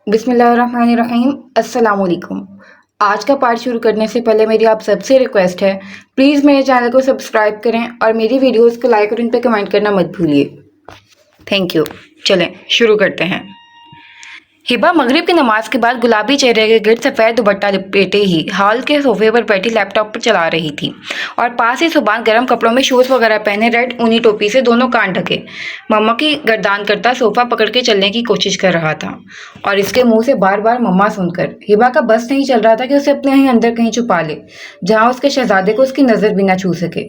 बिस्मिल्लाहिर्रहमानिर्रहीम। अस्सलाम वालेकुम। आज का पार्ट शुरू करने से पहले मेरी आप सबसे रिक्वेस्ट है, प्लीज़ मेरे चैनल को सब्सक्राइब करें और मेरी वीडियोस को लाइक और उन पर कमेंट करना मत भूलिए। Thank you. चलें शुरू करते हैं। हिबा मगरिब की नमाज के बाद गुलाबी चेहरे के गिर्द सफ़ेद दुपट्टा लपेटे ही हॉल के सोफे पर बैठी लैपटॉप पर चला रही थी और पास ही सुबान गर्म कपड़ों में शूज़ वगैरह पहने रेड ऊनी टोपी से दोनों कान ढके मम्मा की गर्दान करता सोफा पकड़ के चलने की कोशिश कर रहा था। और इसके मुंह से बार बार मम्मा सुनकर हिबा का बस नहीं चल रहा था कि उसे अपने ही अंदर कहीं छुपा ले, जहां उसके शहजादे को उसकी नज़र भी ना छू सके।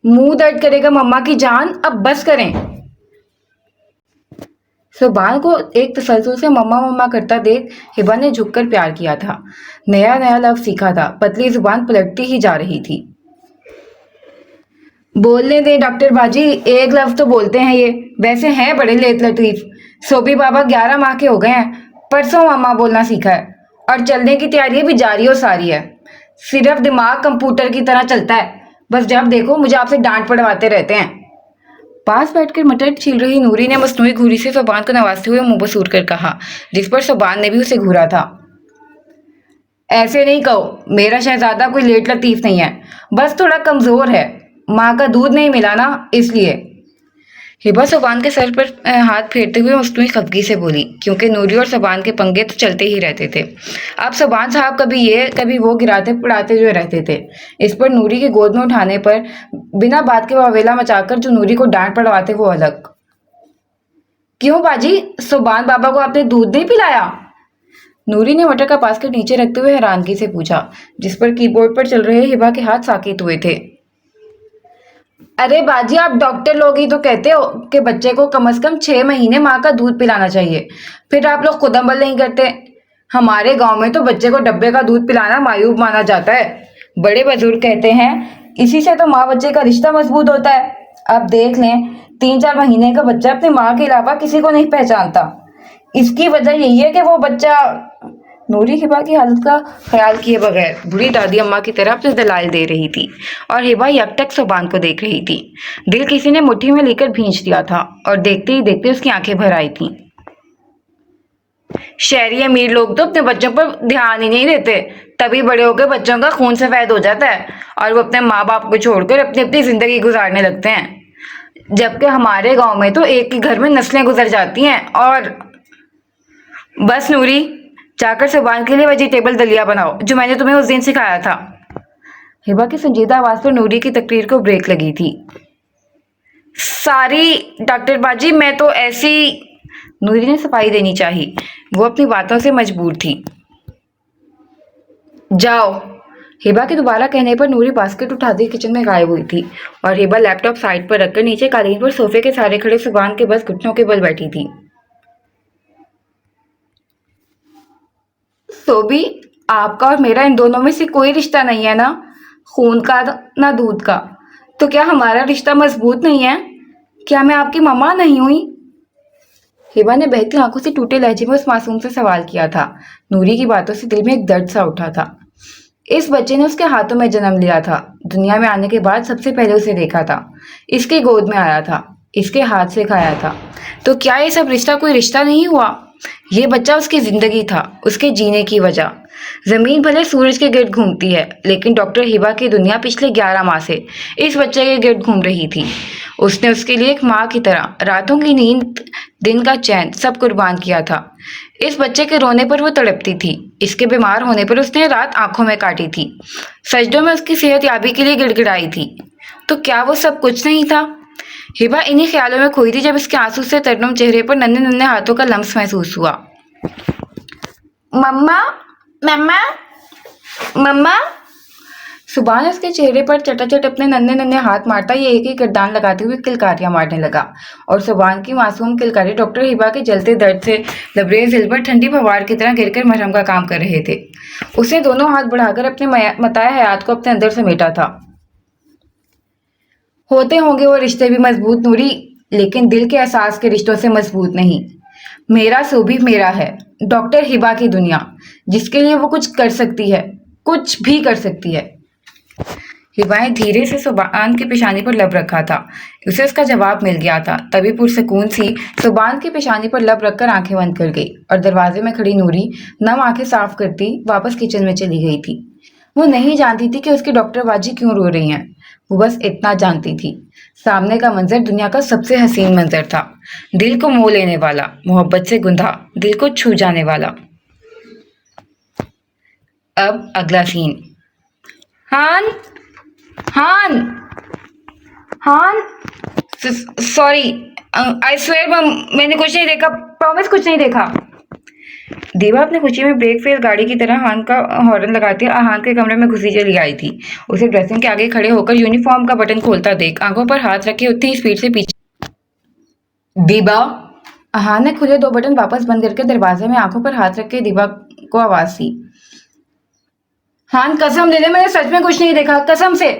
मुंह दर्द करेगा मम्मा की जान, अब बस करें। सुभान को एक तसल्सल से मम्मा मम्मा करता देख हिबा ने झुककर प्यार किया था। नया नया लफ्ज सीखा था, पतली जुबान पलटती ही जा रही थी। बोलने दे डॉक्टर बाजी, एक लफ्ज तो बोलते हैं ये, वैसे हैं बड़े लेत लतीफ। सोबी बाबा 11 माह के हो गए हैं, परसों मामा बोलना सीखा है और चलने की तैयारी भी जारी और सारी है। सिर्फ दिमाग कंप्यूटर की तरह चलता है, बस जब देखो मुझे आपसे डांट पड़वाते रहते हैं। पास बैठकर मटर छील रही नूरी ने मसनूई घूरी से सुबान को नवाजते हुए मुंह बसूर कर कहा, जिस पर सुबान ने भी उसे घूरा था। ऐसे नहीं कहो, मेरा शहजादा कोई लेट लतीफ नहीं है, बस थोड़ा कमजोर है, माँ का दूध नहीं मिला ना इसलिए। हिबा सुबान के सर पर हाथ फेरते हुए मसनूई खफगी से बोली, क्योंकि नूरी और सुबान के पंगे तो चलते ही रहते थे। अब सुबान साहब कभी ये कभी वो गिराते पड़ाते जो रहते थे। इस पर नूरी की गोद में उठाने पर बिना बात के वावेला मचाकर जो नूरी को डांट पड़वाते वो अलग। क्यों बाजी, सुबान बाबा को आपने दूध नहीं पिलाया? नूरी ने मटर का बास्केट नीचे रखते हुए हैरानगी से पूछा, जिस पर कीबोर्ड पर चल रहे हिबा के हाथ साकित हुए थे। अरे बाजी, आप डॉक्टर लोग ही तो कहते हो कि बच्चे को कम से कम 6 महीने माँ का दूध पिलाना चाहिए, फिर आप लोग खुद अमल नहीं करते। हमारे गांव में तो बच्चे को डब्बे का दूध पिलाना मायूब माना जाता है। बड़े बुजुर्ग कहते हैं इसी से तो माँ बच्चे का रिश्ता मजबूत होता है। अब देख लें, 3-4 महीने का बच्चा अपनी माँ के अलावा किसी को नहीं पहचानता। इसकी वजह यही है कि वो बच्चा। नूरी हिबा की हालत का ख्याल किए बगैर बूढ़ी दादी अम्मा की तरफ से दलाल दे रही थी और हिबा यकटक सुबान को देख रही थी। दिल किसी ने मुट्ठी में लेकर भींच दिया था और देखते ही देखते उसकी आंखें भर आई थीं। शहरी अमीर लोग तो अपने बच्चों पर ध्यान ही नहीं देते, तभी बड़े होकर बच्चों का खून सफेद हो जाता है और वो अपने माँ बाप को छोड़कर अपनी अपनी जिंदगी गुजारने लगते हैं। जबकि हमारे गांव में तो एक ही घर में नस्लें गुजर जाती हैं। और बस नूरी, जाकर सुबान के लिए वेजिटेबल दलिया बनाओ, जो मैंने तुम्हें उस दिन सिखाया था। हिबा की संजीदा आवाज पर नूरी की तकरीर को ब्रेक लगी थी। सारी डॉक्टर बाजी, मैं तो ऐसी। नूरी ने सफाई देनी चाहिए, वो अपनी बातों से मजबूर थी। जाओ। हिबा के दोबारा कहने पर नूरी बास्केट उठाती किचन में गायब हुई थी और हिबा लैपटॉप साइड पर रखकर नीचे कालीन पर सोफे के सहारे खड़े सुबान के बस घुटनों के बल बैठी थी। तो भी आपका और मेरा इन दोनों में से कोई रिश्ता नहीं है ना, खून का ना दूध का। तो क्या हमारा रिश्ता मजबूत नहीं है? क्या मैं आपकी मम्मा नहीं हुई? हिबा ने बहती आंखों से टूटे लहजे में उस मासूम से सवाल किया था। नूरी की बातों से दिल में एक दर्द सा उठा था। इस बच्चे ने उसके हाथों में जन्म लिया था, दुनिया में आने के बाद सबसे पहले उसे देखा था, इसकी गोद में आया था, इसके हाथ से खाया था। तो क्या ये सब रिश्ता कोई रिश्ता नहीं हुआ? ये बच्चा उसकी जिंदगी था, उसके जीने की वजह। जमीन भले सूरज के गिर्द घूमती है, लेकिन डॉक्टर हिबा की दुनिया पिछले 11 माह से इस बच्चे के गिर्द घूम रही थी। उसने उसके लिए एक माँ की तरह रातों की नींद, दिन का चैन सब कुर्बान किया था। इस बच्चे के रोने पर वो तड़पती थी, इसके बीमार होने पर उसने रात आंखों में काटी थी, सजदों में उसकी सेहत याबी के लिए गिड़गिड़ाई थी। तो क्या वो सब कुछ नहीं था? हिबा इन्हीं ख्यालों में खोई थी जब इसके आंसू से तरनम चेहरे पर नन्हे नन्हे हाथों का लम्स महसूस हुआ। मम्मा, मम्मा, मम्मा। सुभान उसके चेहरे पर चटाचट अपने नन्हे नन्हे हाथ मारता ये एक ही गर्दान लगाते हुए किलकारियां मारने लगा और सुभान की मासूम किलकारी डॉक्टर हिबा के जलते दर्द से लबरेज दिल पर ठंडी फवार की तरह गिरकर मरहम का काम कर रहे थे। उसने दोनों हाथ बढ़ाकर अपने मताए हयात को अपने अंदर समेटा था। होते होंगे वो रिश्ते भी मजबूत नूरी, लेकिन दिल के एहसास के रिश्तों से मजबूत नहीं। मेरा सोबी मेरा है, डॉक्टर हिबा की दुनिया, जिसके लिए वो कुछ कर सकती है, कुछ भी कर सकती है। हिबाएं धीरे से सुबान की पेशानी पर लब रखा था। उसे उसका जवाब मिल गया था। तभी पुरसकून सी सुबान की पेशानी पर लब रखकर आंखें बंद कर गई और दरवाजे में खड़ी नूरी नम आंखें साफ करती वापस किचन में चली गई थी। वो नहीं जानती थी कि उसकी डॉक्टर बाजी क्यों रो रही हैं। वो बस इतना जानती थी, सामने का मंजर दुनिया का सबसे हसीन मंजर था, दिल को मोह लेने वाला, मोहब्बत से गुंधा, दिल को छू जाने वाला। अब अगला सीन। हान, हान, हान, सॉरी, आई स्वेयर मम, मैंने कुछ नहीं देखा, प्रॉमिस कुछ नहीं देखा। देवा अपने खुशी में ब्रेक फेल गाड़ी की तरह हान का हॉर्न लगाती हान के कमरे में घुसी चली आई थी। उसे ड्रेसिंग के आगे खड़े होकर यूनिफॉर्म का बटन खोलता देख आंखों पर हाथ रखे उतनी स्पीड से पीछे। दीबा, हान ने खुले 2 बटन वापस बंद करके दरवाजे में आंखों पर हाथ रख के दीबा को आवाज दी। हान कसम ले ले, मैंने सच में कुछ नहीं देखा, कसम से।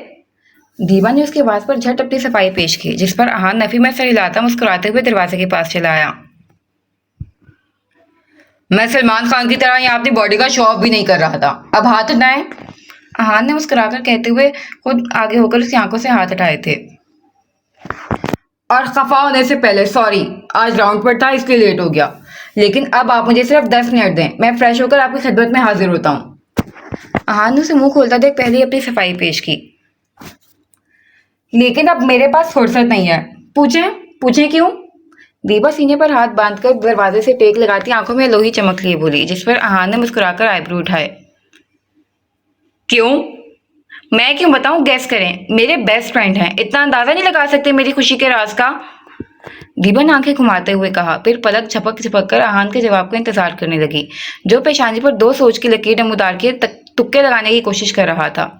दीवा ने उसकी आवाज पर झट अपनी सफाई पेश की, जिस पर हान नफी में सर हिलाता मुस्कुराते हुए दरवाजे के पास चला आया। मैं सलमान खान की तरह यहाँ अपनी बॉडी का शो ऑफ भी नहीं कर रहा था, अब हाथ हटाएं। हान ने मुस्कुराकर कहते हुए खुद आगे होकर उसकी आंखों से हाथ हटाए थे। और खफा होने से पहले सॉरी, आज राउंड पर था इसलिए लेट हो गया, लेकिन अब आप मुझे सिर्फ 10 मिनट दें, मैं फ्रेश होकर आपकी खिदमत में हाजिर होता हूँ। हान ने उसे मुंह खोलता देख पहले अपनी सफाई पेश की। लेकिन अब मेरे पास फुर्सत नहीं है। पूछें, पूछें क्यों? दीपा सीने पर हाथ बांधकर दरवाजे से टेक लगाती आंखों में लोही चमक लिए बोली, जिस पर अहान ने मुस्कुराकर आईब्रो उठाए। क्यों? मैं क्यों बताऊं, गैस करें। मेरे बेस्ट फ्रेंड हैं, इतना अंदाजा नहीं लगा सकते मेरी खुशी के राज का? दीपा ने आंखें घुमाते हुए कहा, फिर पलक झपक झपक कर अहान के जवाब का इंतजार करने लगी, जो पेशानी पर 2 सोच की लकीर नमूदार के तुक्के लगाने की कोशिश कर रहा था।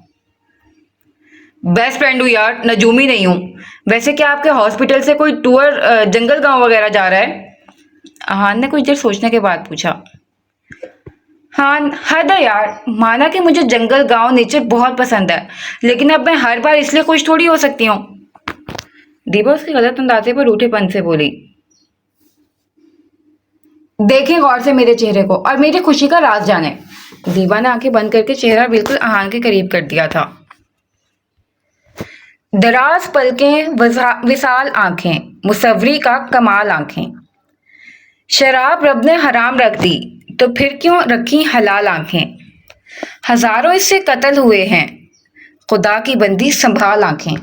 बेस्ट फ्रेंड हूँ यार, नजूमी नहीं हूँ। वैसे क्या आपके हॉस्पिटल से कोई टूर जंगल गांव वगैरह जा रहा है? अहान ने कुछ देर सोचने के बाद पूछा। हाँ, हद है यार, माना कि मुझे जंगल गांव नेचर बहुत पसंद है, लेकिन अब मैं हर बार इसलिए खुश थोड़ी हो सकती हूँ। दीपा उसके गलत अंदाजे पर रूठेपन से बोली। देखें गौर से मेरे चेहरे को और मेरी खुशी का राज जाने। दीपा ने आंखें बंद करके चेहरा बिल्कुल अहान के करीब कर दिया था। दराज पलकें, विशाल आंखें, मुसव्वरी का कमाल आंखें। शराब रब ने हराम रख दी तो फिर क्यों रखी हलाल आंखें। हजारों इससे कत्ल हुए हैं, खुदा की बंदी संभाल आंखें।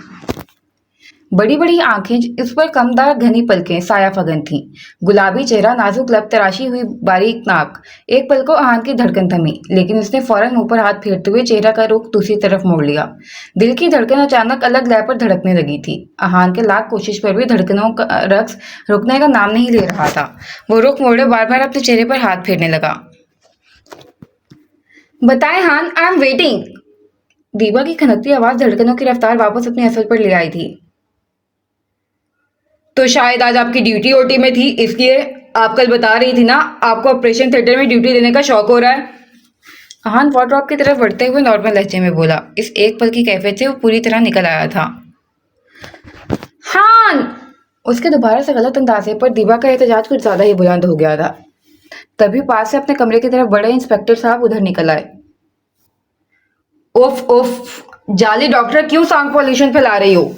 बड़ी बड़ी आंखें, इस पर कमदार घनी पलकें साया फगन थी। गुलाबी चेहरा, नाजुक लब, तराशी हुई बारीक नाक। एक पल को अहान की धड़कन थमी, लेकिन उसने फौरन मुंह पर हाथ फेरते हुए चेहरा का रुख दूसरी तरफ मोड़ लिया। दिल की धड़कन अचानक अलग लय पर धड़कने लगी थी। अहान के लाख कोशिश पर भी धड़कनों का रक्स रुकने का नाम नहीं ले रहा था। वो रुख मोड़े बार बार अपने चेहरे पर हाथ फेरने लगा। बताएं हान, आई एम वेटिंग। दीपा की खनकती आवाज धड़कनों की रफ्तार वापस अपने असल पर ले आई थी। तो शायद आज आपकी ड्यूटी ओटी में थी, इसलिए आप कल बता रही थी ना आपको ऑपरेशन थिएटर में ड्यूटी देने का शौक हो रहा है। अहान वार्डरोब की तरफ बढ़ते हुए नॉर्मल लहजे में बोला। इस एक पल की कैफियत से वो पूरी तरह निकल आया था। हान! उसके दोबारा से गलत अंदाजे पर दीपा का एहतजाज कुछ ज्यादा ही बुलंद हो गया था। तभी पास से अपने कमरे की तरफ बढ़े इंस्पेक्टर साहब उधर निकल आए। उफ उफ, जाली डॉक्टर, क्यों साउंड पॉल्यूशन फैला रही हो?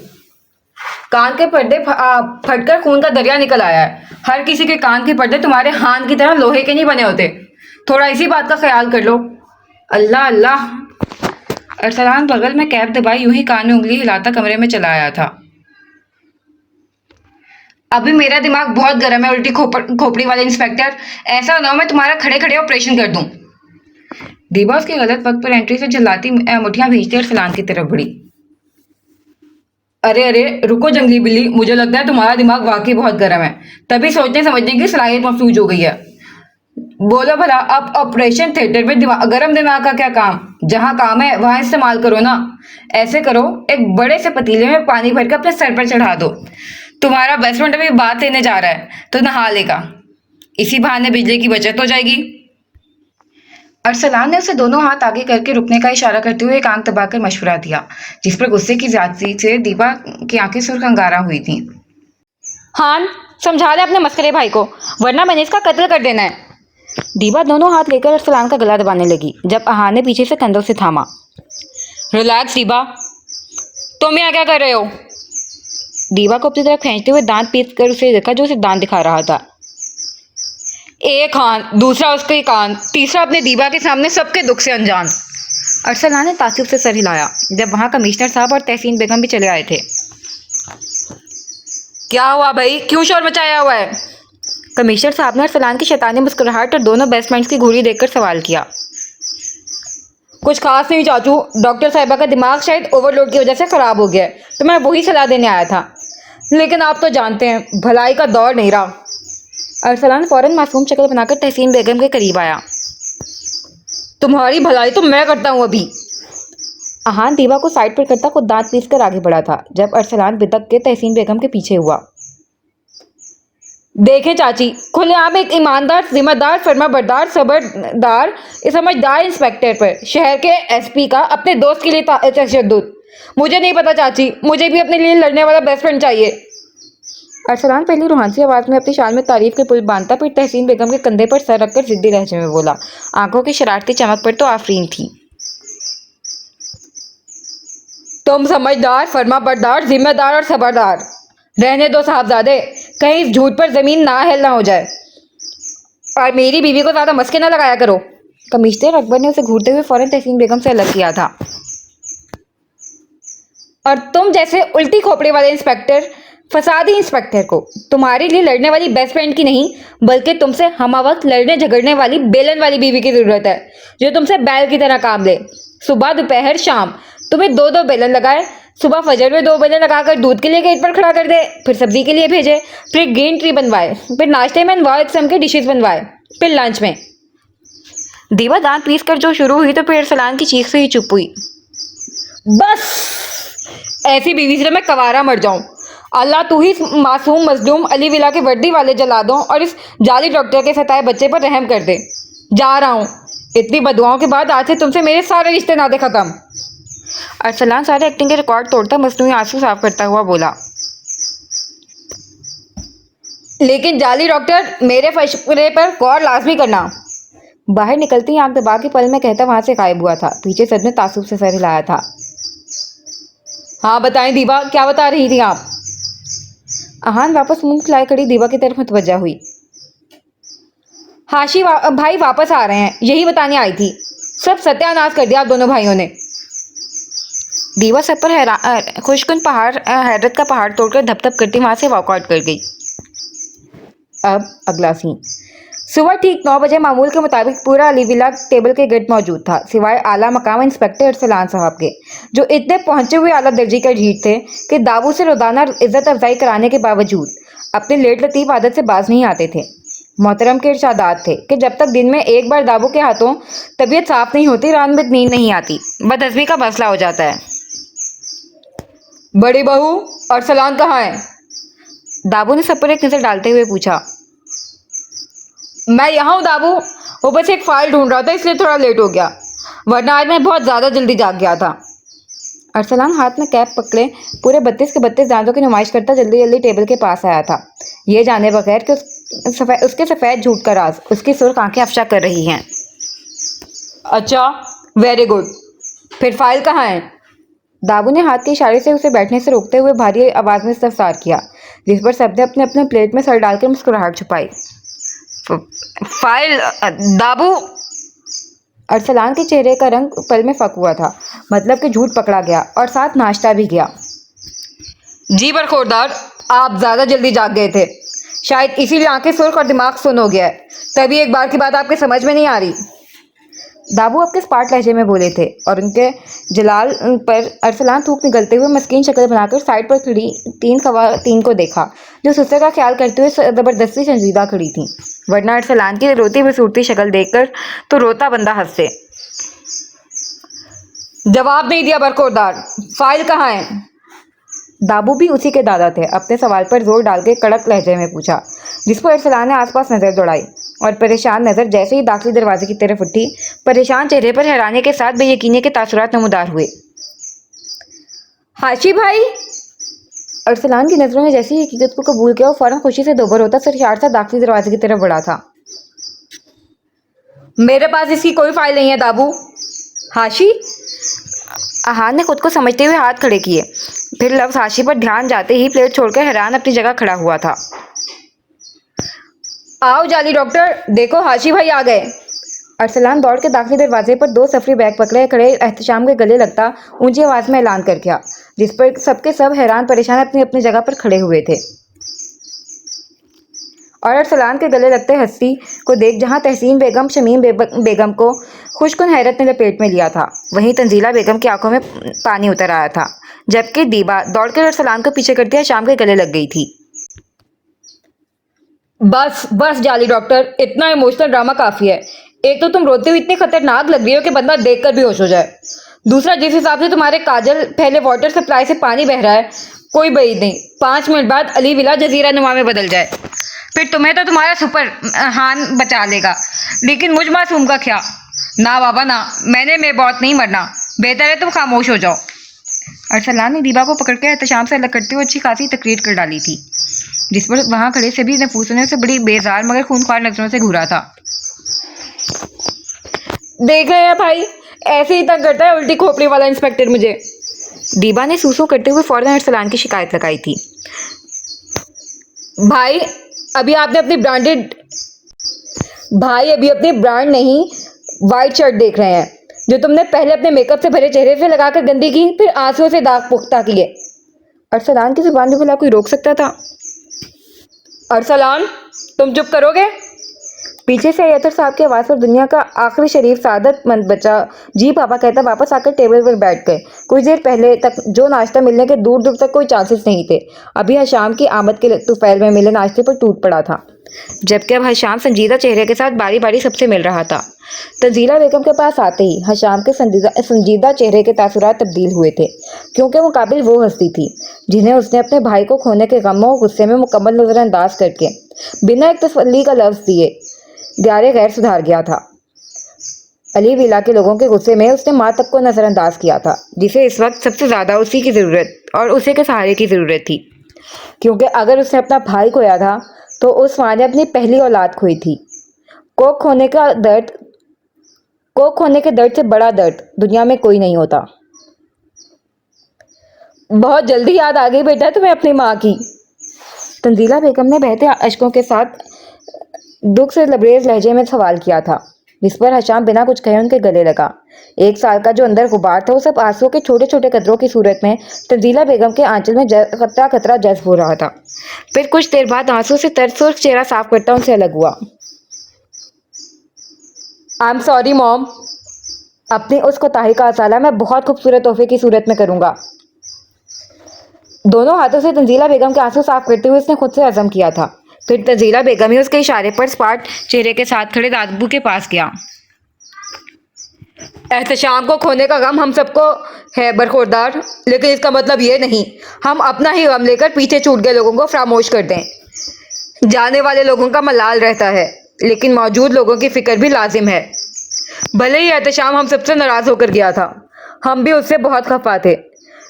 कान के पर्दे फटकर खून का दरिया निकल आया है। हर किसी के कान के पर्दे तुम्हारे हान की तरह लोहे के नहीं बने होते। थोड़ा इसी बात का ख्याल कर लो। अल्लाह अल्लाह। अरसलान बगल में कैप दबाई यूं ही कान में उंगली हिलाता कमरे में चला आया था। अभी मेरा दिमाग बहुत गर्म है उल्टी खोपड़ी वाले इंस्पेक्टर, ऐसा ना हो मैं तुम्हारा खड़े खड़े ऑपरेशन कर दूं। दीपा उसके गलत वक्त पर एंट्री से झल्लाती मुठियां भेजती अरसलान की तरफ बढ़ी। अरे अरे रुको जंगली बिल्ली, मुझे लगता है तुम्हारा दिमाग वाकई बहुत गर्म है, तभी सोचने समझने की सलाहियत मफलूज हो गई है। बोलो भला, अब ऑपरेशन थिएटर में गर्म दिमाग का क्या काम? जहां काम है वहां इस्तेमाल करो ना। ऐसे करो, एक बड़े से पतीले में पानी भर के अपने सर पर चढ़ा दो। तुम्हारा बेस्ट फ्रेंड अभी बात लेने जा रहा है तो नहा लेगा, इसी बहाने बिजली की बचत हो जाएगी। अरसलान ने उसे दोनों हाथ आगे करके रुकने का इशारा करते हुए एक आंख दबाकर मशवरा दिया, जिस पर गुस्से की ज्यादती से दीपा की आंखें सुर्ख अंगारा हुई थी। हान, समझा ले अपने मस्करे भाई को, वरना मैंने इसका कत्ल कर देना है। दीपा दोनों हाथ लेकर अरसलान का गला दबाने लगी, जब अहान ने पीछे से कंधों से थामा। रिलैक्स दीपा, तुम यहाँ क्या कर रहे हो? दीवा को अपनी तरफ खींचते हुए दांत पीस कर उसे देखा जो उसे दांत दिखा रहा था। एक कान, दूसरा उसके कान, तीसरा अपने दीवा के सामने सबके दुख से अनजान। अरसलान ने ताकिब से सर हिलाया जब वहां कमिश्नर साहब और तहसीन बेगम भी चले आए थे। क्या हुआ भाई, क्यों शोर मचाया हुआ है? कमिश्नर साहब ने अरसलान की शैतानी मुस्कुराहट और दोनों बेस्ट फ्रेंड्स की घूरी देखकर सवाल किया। कुछ खास नहीं चाचू, डॉक्टर साहिबा का दिमाग शायद ओवरलोड की वजह से खराब हो गया है, तो मैं वही सलाह देने आया था। लेकिन आप तो जानते हैं भलाई का दौर नहीं रहा। अरसलान फौरन मासूम शक्ल बनाकर तहसीन बेगम के करीब आया। तुम्हारी भलाई तो मैं करता हूँ अभी। अहान दीवा को साइड पर करता खुद दांत पीस कर आगे बढ़ा था जब अरसलान बिदक के तहसीन बेगम के पीछे हुआ। देखें चाची, खुलेआम एक ईमानदार, जिम्मेदार, फर्माबरदार, सबरदार, समझदार इंस्पेक्टर पर शहर के एसपी का अपने दोस्त के लिए तशद्दुद। मुझे नहीं पता चाची, मुझे भी अपने लिए लड़ने वाला बेस्ट फ्रेंड चाहिए। अरसलान पहली रूहानी आवाज में अपनी शान में तारीफ के पुल बांधता, फिर तहसीन बेगम के कंधे पर सर रखकर जिद्दी लहजे में बोला। आंखों की शरारती चमक पर तो आफरीन थी। तुम समझदार, फर्माबरदार, जिम्मेदार और सबरदार रहने दो साहबजादे, कहीं इस झूठ पर जमीन ना हिलना हो जाए। और मेरी बीवी को ज्यादा मस्के ना लगाया करो। कमिश्नर अकबर ने उसे घूरते हुए फौरन तहसीन बेगम से अलग किया था। और तुम जैसे उल्टी खोपड़ी वाले इंस्पेक्टर, फसादी इंस्पेक्टर को तुम्हारे लिए लड़ने वाली बेस्ट फ्रेंड की नहीं, बल्कि तुमसे हमावक्त लड़ने झगड़ने वाली बेलन वाली बीवी की जरूरत है, जो तुमसे बैल की तरह काम ले। सुबह, दोपहर, शाम तुम्हें दो दो बेलन लगाए। सुबह फजर में 2 बेलन लगाकर दूध के लिए गेट पर खड़ा कर दे, फिर सब्जी के लिए भेजे, फिर ग्रीन टी बनवाए, फिर नाश्ते में अनवार किस्म के डिशेज बनवाए, फिर लंच में। दीवा दांत पीस कर जो शुरू हुई तो फिर अरसलान की चीख से ही चुप हुई। बस ऐसी बीवी से मैं कवारा मर जाऊं। अल्लाह तू ही मासूम मजलूम अली विला के वर्दी वाले जलादों और इस जाली डॉक्टर के सताए बच्चे पर रहम कर दे। जा रहा हूँ। इतनी बदुआओं के बाद आज से तुमसे मेरे सारे रिश्ते नाते खत्म। अरसलान सारे एक्टिंग के रिकॉर्ड तोड़ता मसनूई आंसू साफ करता हुआ बोला। लेकिन जाली डॉक्टर, मेरे फैसले पर गौर लाजमी करना। बाहर निकलती आंख दबा के पल में कहता वहां से गायब हुआ था। पीछे सब ने तासुब से सर हिलाया था। हाँ बताएं दीवा, क्या बता रही थी आप? अहान वापस मुंह फुलाए खड़ी दीवा की तरफ मुतवज्जा हुई। हाशी भाई वापस आ रहे हैं, यही बताने आई थी। सब सत्यानाश कर दिया आप दोनों भाइयों ने। दीवा सब पर खुशकुन हैरत का पहाड़ तोड़कर धप-धप करती वहां से वॉकआउट कर गई। अब अगला सीन। सुबह ठीक 9 बजे मामूल के मुताबिक पूरा अली विला टेबल के गिर्द मौजूद था, सिवाय आला मकाम इंस्पेक्टर अरसलान साहब के, जो इतने पहुंचे हुए आला दर्जे का ढीठ थे कि दाबू से रोजाना इज्जत अफजाई कराने के बावजूद अपनी लेट लतीफ आदत से बाज नहीं आते थे। मोहतरम के इरशादात थे कि जब तक दिन में एक बार दाबू के हाथों तबीयत साफ नहीं होती, रात में नींद नहीं आती, बदहजमी का मसला हो जाता है। बड़ी बहू, अरसलान कहाँ है? दाबू ने सब पर एक नजर डालते हुए पूछा। मैं यहाँ हूँ दाबू, वो बस एक फाइल ढूंढ रहा था इसलिए थोड़ा लेट हो गया, वरना आज मैं बहुत ज़्यादा जल्दी जाग गया था। अरसलान हाथ में कैप पकड़े पूरे 32 के 32 दांतों की नुमाइश करता जल्दी जल्दी टेबल के पास आया था, ये जाने बगैर कि उसके सफ़ेद झूठ का राज उसकी सुर्ख आंखें अफशा कर रही हैं। अच्छा, वेरी गुड। फिर फाइल कहाँ है? दाबू ने हाथ के इशारे से उसे बैठने से रोकते हुए भारी आवाज में इस्तफसार किया, जिस पर सबने अपने अपने प्लेट में सर डालकर मुस्कुराहट छुपाई। फाइल दाबू। अरसलान के चेहरे का रंग पल में फक हुआ था, मतलब कि झूठ पकड़ा गया और साथ नाश्ता भी गया। जी बरखोरदार, आप ज्यादा जल्दी जाग गए थे, शायद इसीलिए आंखें सुर्ख और दिमाग सुन हो गया है, तभी एक बार की बात आपके समझ में नहीं आ रही। दाबू आपके स्पाट लहजे में बोले थे और उनके जलाल पर अरसलान थूक निकलते हुए मस्कीन शक्ल बनाकर साइड पर खड़ी 3 खवातीन को देखा, जो सुसर का ख्याल करते हुए जबरदस्ती संजीदा खड़ी थीं, वरना अरसलान की रोती बसूरती शक्ल देखकर तो रोता बंदा हंसते। जवाब नहीं दिया बरखोरदार, फाइल कहाँ है? दाबू भी उसी के दादा थे, अपने सवाल पर जोर डाल के कड़क लहजे में पूछा, जिस पर अरसलान ने आसपास नजर दौड़ाई और परेशान नजर जैसे ही दाखिली दरवाजे की तरफ उठी, परेशान चेहरे पर हैरानी के साथ बेयकीनी के तासुरात नमूदार हुए। हाशी भाई। अरसलान की नजरों ने जैसे ही हकीकत को कबूल किया, वो फौरन खुशी से दोबर होता सरशार सा दाखिली दरवाजे की तरफ बढ़ा था। मेरे पास इसकी कोई फाइल नहीं है दाबू। हाशी। अहान ने खुद को समझते हुए हाथ खड़े किए, फिर लफ्ज़ हाशी पर ध्यान जाते ही प्लेट छोड़कर हैरान अपनी जगह खड़ा हुआ था। आओ जाली डॉक्टर, देखो हाशी भाई आ गए। अरसलान दौड़ के दाखिली दरवाजे पर 2 सफरी बैग पकड़े खड़े एहतशाम के गले लगता ऊंची आवाज में ऐलान कर गया, जिस पर सबके सब हैरान परेशान अपनी अपनी जगह पर खड़े हुए थे। और अरसलान के गले लगते हस्ती को देख जहां तहसीन बेगम शमीम बेगम को खुशकुन हैरत ने लपेट में लिया था, वहीं तंजीला बेगम की आंखों में पानी उतर आया था, जबकि दीबा दौड़कर अरसलान को पीछे करती शाम के गले लग गई थी। बस बस जाली डॉक्टर, इतना इमोशनल ड्रामा काफी है। एक तो तुम रोते हुए इतनी खतरनाक लग रही हो कि बंदा देखकर भी होश हो जाए। दूसरा, जिस हिसाब से तुम्हारे काजल पहले वाटर सप्लाई से पानी बह रहा है, कोई बईद नहीं 5 मिनट बाद अली विला जजीरा नुमा में बदल जाए, फिर तुम्हें तो तुम्हारा सुपर हान बचा लेगा, लेकिन मुझ मासूम का क्या। ना बाबा ना, मैंने में बहुत नहीं मरना, बेहतर है तुम खामोश हो जाओ। अरसलान ने दीबा को पकड़कर एहतशाम से अलग करते हुए अच्छी खासी तकरीर कर डाली थी, जिस पर वहां खड़े सभी नफूसों ने उसे बड़ी बेजार मगर खूनख्वार नजरों से घूरा था। देख रहे हैं भाई, ऐसे ही तंग करता है उल्टी खोपड़ी वाला इंस्पेक्टर मुझे। दीबा ने सूसू करते हुए फौरन अरसलान की शिकायत लगाई थी। भाई अभी आपने अपनी ब्रांड नहीं वाइट शर्ट देख रहे हैं, जो तुमने पहले अपने मेकअप से भरे चेहरे से लगाकर गंदी की, फिर आंसुओं से दाग पुख्ता किए। अरसलान की जुबान भी भला कोई रोक सकता था। अरसलान, तुम चुप करोगे? पीछे से अयतर साहब की आवाज़ पर दुनिया का आखिरी शरीफ सादतमंद बच्चा जी पापा कहता वापस आकर टेबल पर बैठ गए। कुछ देर पहले तक जो नाश्ता मिलने के दूर दूर तक कोई चांसेस नहीं थे, अभी हशाम की आमद के दोपहर में मिले नाश्ते पर टूट पड़ा था, जबकि अब हशाम संजीदा चेहरे के साथ बारी बारी सबसे मिल रहा था। तंजीला बेगम के पास आते ही हशाम के संजीदा चेहरे के तासुरात तब्दील हुए थे, क्योंकि वो काबिल वो हस्ती थी जिन्हें उसने अपने भाई को खोने के गमों और गुस्से में मुकम्मल नजरअंदाज करके बिना एक तसल्ली का लफ्ज़ दिए ग्यारे गैर सुधार गया था। अली विला के लोगों के गुस्से में उसने माँ तक को नजरअंदाज किया था, जिसे इस वक्त सबसे ज्यादा उसी की जरूरत और उसी के सहारे की जरूरत थी, क्योंकि अगर उसने अपना भाई खोया था तो उस माँ ने अपनी पहली औलाद खोई थी। कोख खोने के दर्द से बड़ा दर्द दुनिया में कोई नहीं होता। बहुत जल्दी याद आ गई बेटा तुम्हें अपनी माँ की। तंजीला बेगम ने बहते अश्कों के साथ दुख से लबरेज लहजे में सवाल किया था, जिस पर हशाम बिना कुछ कहे उनके गले लगा। 1 साल का जो अंदर गुबार था वो सब आंसुओं के छोटे छोटे कतरों की सूरत में तंजीला बेगम के आंचल में खतरा खतरा जज्ब हो रहा था। फिर कुछ देर बाद आंसू से तरसुर्ख चेहरा साफ करता उनसे अलग हुआ। आई एम सॉरी मॉम, अपनी उस कोताही का असाला मैं बहुत खूबसूरत तोहफे की सूरत में करूंगा। दोनों हाथों से तंजीला बेगम के आंसू साफ करते हुए उसने खुद से अज़म किया था। फिर तंजीला बेगम ही उसके इशारे पर स्पाट चेहरे के साथ खड़े दादबू के पास गया। एहतशाम को खोने का गम हम सबको है बरखुरदार, लेकिन इसका मतलब ये नहीं हम अपना ही गम लेकर पीछे छूट गए लोगों को फरामोश कर दें। जाने वाले लोगों का मलाल रहता है, लेकिन मौजूद लोगों की फिक्र भी लाजिम है। भले ही एहतशाम हम सबसे नाराज होकर गया था, हम भी उससे बहुत खफा थे,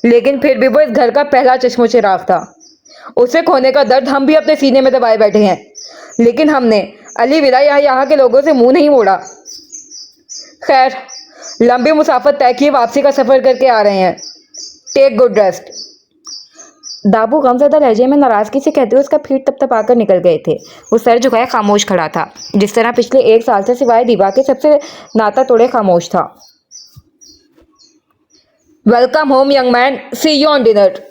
लेकिन फिर भी वो इस घर का पहला चश्मो चिराग था। उसे खोने का दर्द हम भी अपने सीने में दबाए बैठे हैं, लेकिन हमने अली विला यहाँ के लोगों से मुंह नहीं मोड़ा। खैर, लंबी मुसाफत तय किए वापसी का सफर करके आ रहे हैं, टेक गुड रेस्ट। दाबू गमज़दा लहजे में नाराजगी से कहते हुए उसका फीट तपतपाकर निकल गए थे। वो सर झुकाए खामोश खड़ा था, जिस तरह पिछले 1 साल से सिवाय दीवा के सबसे नाता तोड़े खामोश था। Welcome home young man, see you on dinner.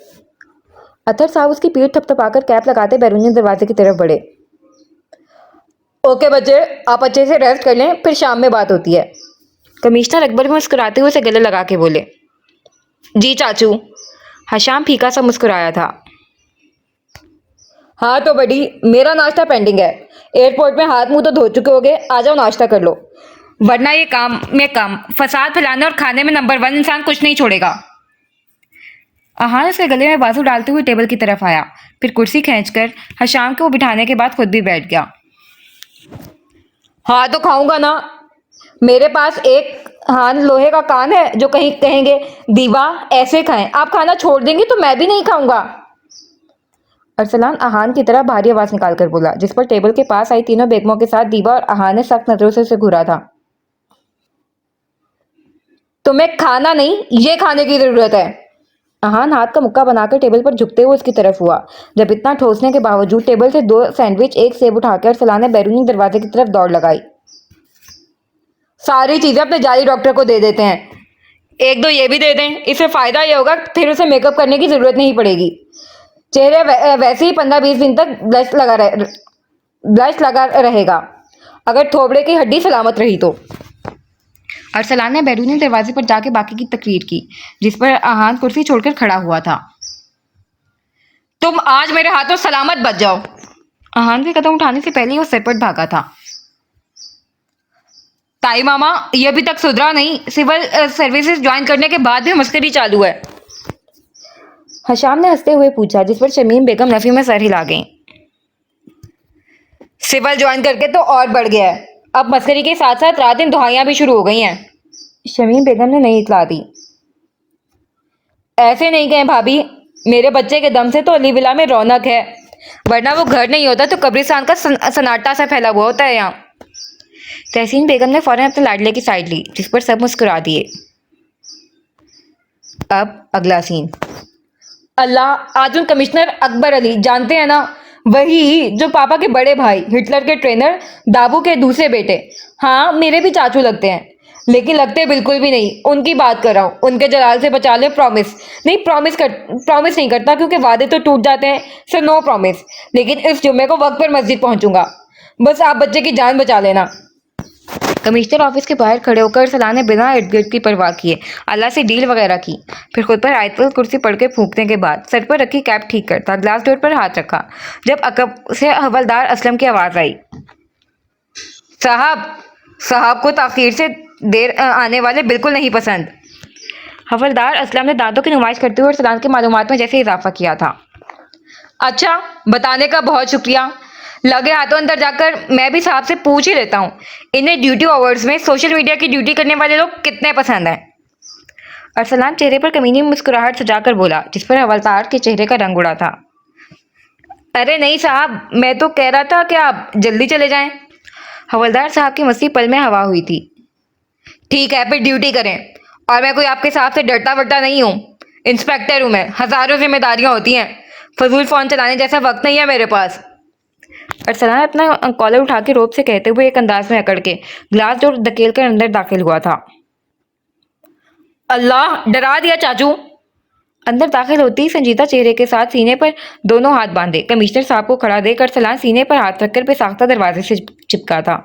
अतर साहब उसकी पीठ थपथपाकर कैप लगाते बैरूनी दरवाजे की तरफ बढ़े। ओके बच्चे, आप अच्छे से रेस्ट कर लें, फिर शाम में बात होती है। कमिश्नर अकबर मुस्कुराते हुए उसे गले लगा के बोले। जी चाचू। हशाम फीका सा मुस्कुराया था। हाँ तो बड़ी, मेरा नाश्ता पेंडिंग है। एयरपोर्ट में हाथ मुंह तो धो चुके होगे, आ जाओ नाश्ता कर लो, वरना ये काम में कम फसाद फैलाने और खाने में नंबर 1 इंसान कुछ नहीं छोड़ेगा। अहान उसके गले में बाजू डालते हुए टेबल की तरफ आया, फिर कुर्सी खींचकर हशाम को बिठाने के बाद खुद भी बैठ गया। हाँ तो खाऊंगा ना, मेरे पास एक हान लोहे का कान है जो कहीं कहेंगे दीवा ऐसे खाएं, आप खाना छोड़ देंगे तो मैं भी नहीं खाऊंगा। अरसलान अहान की तरह भारी आवाज निकाल कर बोला, जिस पर टेबल के पास आई तीनों बेगमों के साथ दीवा और अहान ने सख्त नजरों से उसे घूरा था। तुम्हें खाना नहीं, ये खाने की जरूरत है। अहान हाथ का मुक्का बनाकर टेबल पर झुकते हुए उसकी तरफ हुआ। जब इतना ठोसने के बावजूद टेबल से 2 सैंडविच, 1 सेब उठाकर अरसलान ने बैरूनी दरवाजे की तरफ दौड़ लगाई। सारी चीजें अपने जाली डॉक्टर को दे देते हैं, 1-2 ये भी दे दें, इससे फायदा ये होगा फिर उसे मेकअप करने की जरूरत नहीं पड़ेगी। चेहरे वैसे ही 15-20 दिन तक ब्लश लगा रहेगा, अगर थोबड़े की हड्डी सलामत रही तो। अरसलान ने बैरूनी दरवाजे पर जाके बाकी की तकरीर की, जिस पर अहान कुर्सी छोड़कर खड़ा हुआ था। तुम आज मेरे हाथों सलामत बच जाओ। अहान के कदम उठाने से पहले ही वो सरपट भागा था। ताई मामा, ये अभी तक सुधरा नहीं, सिविल सर्विसेज ज्वाइन करने के बाद भी मस्करी चालू है। हशाम ने हंसते हुए पूछा, जिस पर शमीम बेगम नफी में सर हिला गईं। सिविल ज्वाइन करके तो और बढ़ गया है, अब मस्करी के साथ साथ रात दिन दुहाइयां भी शुरू हो गई हैं। शमीम बेगम ने नई इतला दी। ऐसे नहीं कहें भाभी, मेरे बच्चे के दम से तो अली विला में रौनक है, वरना वो घर नहीं होता तो कब्रिस्तान का सन्नाटा सा फैला हुआ होता है यहाँ। तहसीन बेगम ने फौरन अपने लाडले की साइड ली, जिस पर सब मुस्कुरा दिए। अब अगला सीन। अल्लाह, आज उन कमिश्नर अकबर अली जानते हैं ना, वही जो पापा के बड़े भाई हिटलर के ट्रेनर दाबू के दूसरे बेटे। हाँ, मेरे भी चाचू लगते हैं, लेकिन लगते बिल्कुल भी नहीं। उनकी बात कर रहा हूँ, उनके जलाल से बचा ले। प्रॉमिस नहीं करता, क्योंकि वादे तो टूट जाते हैं, सो नो प्रॉमिस। लेकिन इस जुम्मे को वक्त पर मस्जिद पहुंचूंगा, बस आप बच्चे की जान बचा लेना। कमिश्नर ऑफिस के बाहर खड़े होकर अरसलान ने बिना इर्द गिर्द की परवाह किए अल्लाह से डील वगैरह की, फिर खुद पर आयतुल कुर्सी पढ़ के फूंकने के बाद सर पर रखी कैप ठीक करता ग्लास डोर पर हाथ रखा, जब अकब से हवलदार असलम की आवाज़ आई। साहब को ताखीर से देर आने वाले बिल्कुल नहीं पसंद। हवलदार असलम ने दांतों की नुमाइश करते हुए अरसलान की मालूमात में जैसे इजाफा किया था। अच्छा, बताने का बहुत शुक्रिया। लगे हाथों अंदर जाकर मैं भी साहब से पूछ ही लेता हूँ, इन्हें ड्यूटी आवर्स में सोशल मीडिया की ड्यूटी करने वाले लोग कितने पसंद हैं। अरसलान चेहरे पर कमीनी मुस्कुराहट सजाकर बोला, जिस पर हवलदार के चेहरे का रंग उड़ा था। अरे नहीं साहब, मैं तो कह रहा था कि आप जल्दी चले जाएं। हवलदार साहब की मस्ती पल में हवा हुई थी। ठीक है, फिर ड्यूटी करें, और मैं कोई आपके साहब से डरता वरता नहीं हूँ। इंस्पेक्टर हूँ मैं, हज़ारों जिम्मेदारियाँ होती हैं, फजूल फ़ोन चलाने जैसा वक्त नहीं है मेरे पास। अरसलान अपना कॉलर उठा के रोब से कहते हुए एक अंदाज में अकड़ के ग्लास डोर धकेल कर अंदर दाखिल हुआ था। अल्लाह, डरा दिया चाचू। अंदर दाखिल होते ही संजीदा चेहरे के साथ सीने पर दोनों हाथ बांधे कमिश्नर साहब को खड़ा देख अरसलान सीने पर हाथ रखकर बेसाख्ता दरवाजे से चिपका था।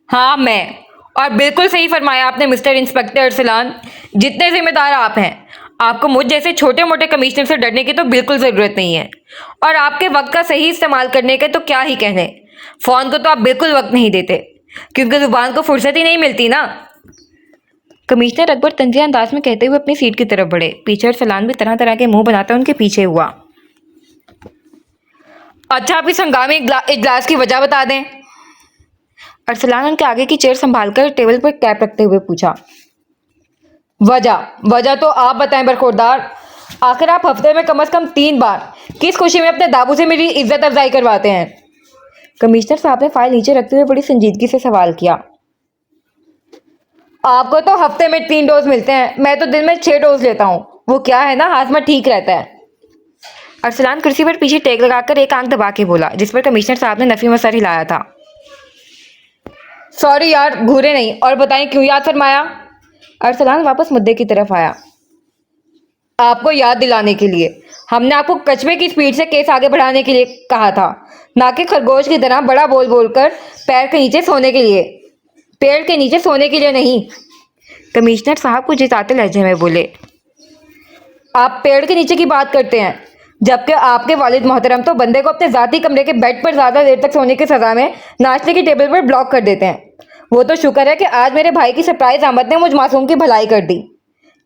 हाँ मैं, और बिल्कुल सही फरमाया आपने मिस्टर इंस्पेक्टर अरसलान, जितने जिम्मेदार आप हैं, आपको मुझ जैसे छोटे मोटे कमिश्नर से डरने की तो बिल्कुल ज़रूरत नहीं है, और आपके वक्त का सही इस्तेमाल करने के तो क्या ही कहने। फ़ोन को तो आप बिल्कुल वक्त नहीं देते, क्योंकि ज़ुबान को फुर्सत ही नहीं मिलती ना। कमिश्नर अकबर तंजिया अंदाज में कहते हुए अपनी सीट की तरफ बढ़े। पीछे अरसलान भी तरह तरह के मुंह बनाता उनके पीछे हुआ। अच्छा, आप इस हंगामी इजलास की वजह बता दें। अरसलान उनके आगे की चेयर संभालकर टेबल पर कैप रखते हुए पूछा। वजह तो आप बताएं बरखुरदार। आखिर आप हफ्ते में कम से कम 3 बार किस खुशी में अपने दाबू से मेरी इज्जत अफजाई करवाते हैं। कमिश्नर साहब ने फाइल नीचे रखते हुए बड़ी संजीदगी से सवाल किया। आपको तो हफ्ते में 3 डोज मिलते हैं, मैं तो दिन में 6 डोज लेता हूँ। वो क्या है ना, हाजमा ठीक रहता है। अरसलान कुर्सी पर पीछे टेक लगाकर एक आंख दबा के बोला, जिस पर कमिश्नर साहब ने नफी में सर हिलाया था। सॉरी यार, घूरे नहीं। और बताएं क्यों याद फरमाया। अरसलान वापस मुद्दे की तरफ आया। आपको याद दिलाने के लिए, हमने आपको कछुए की स्पीड से केस आगे बढ़ाने के लिए कहा था, ना कि खरगोश की तरह बड़ा बोल बोलकर पेड़ के नीचे सोने के लिए नहीं। कमिश्नर साहब कुछ जिताते लहजे में बोले। आप पेड़ के नीचे की बात करते हैं, जबकि आपके वालिद मोहतरम तो बंदे को अपने जाती कमरे के बेड पर ज्यादा देर तक सोने की सजा में नाश्ते की टेबल पर ब्लॉक कर देते हैं। वो तो शुक्र है कि आज मेरे भाई की सरप्राइज आमद ने मुझ मासूम की भलाई कर दी,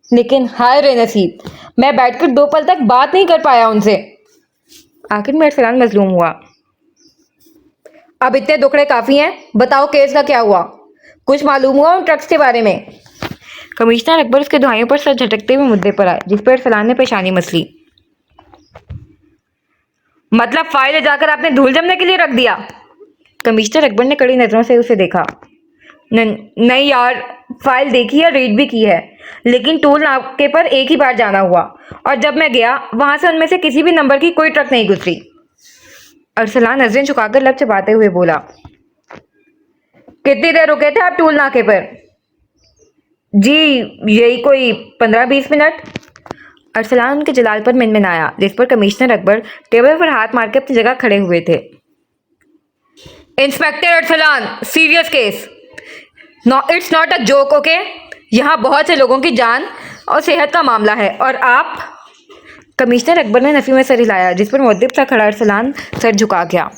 लेकिन हाय रे नसीब, मैं बैठकर 2 पल तक बात नहीं कर पाया उनसे। आखिर में अरसलान मजलूम हुआ। अब इतने दुखड़े काफी हैं, बताओ केस का क्या हुआ? कुछ मालूम हुआ उन ट्रक्स के बारे में? कमिश्नर अकबर उसके दुआइयों पर सर झटकते हुए मुद्दे पर आए, जिस पर अरसलान ने पेशानी मसली। मतलब फाइल ले जाकर आपने धूल जमने के लिए रख दिया? कमिश्नर अकबर ने कड़ी नजरों से उसे देखा। नहीं यार, फाइल देखी है, रीड भी की है, लेकिन टूल नाके पर एक ही बार जाना हुआ और जब मैं गया वहां से उनमें से किसी भी नंबर की कोई ट्रक नहीं गुजरी। अरसलान नजरें झुकाकर लब चबाते हुए बोला, कितनी देर रुके थे आप टूल नाके पर? जी यही कोई 15-20 मिनट। अरसलान उनके जलाल पर मिनमिनाया, जिस पर कमिश्नर अकबर टेबल पर हाथ मार के अपनी जगह खड़े हुए थे। Inspector Arsalan, serious case, no it's not a joke, okay? यहाँ बहुत से लोगों की जान और सेहत का मामला है और आप। कमिश्नर अकबर ने नफी में सर हिलाया, जिस पर मुअद्दिब सा खड़ा अरसलान सर झुका गया।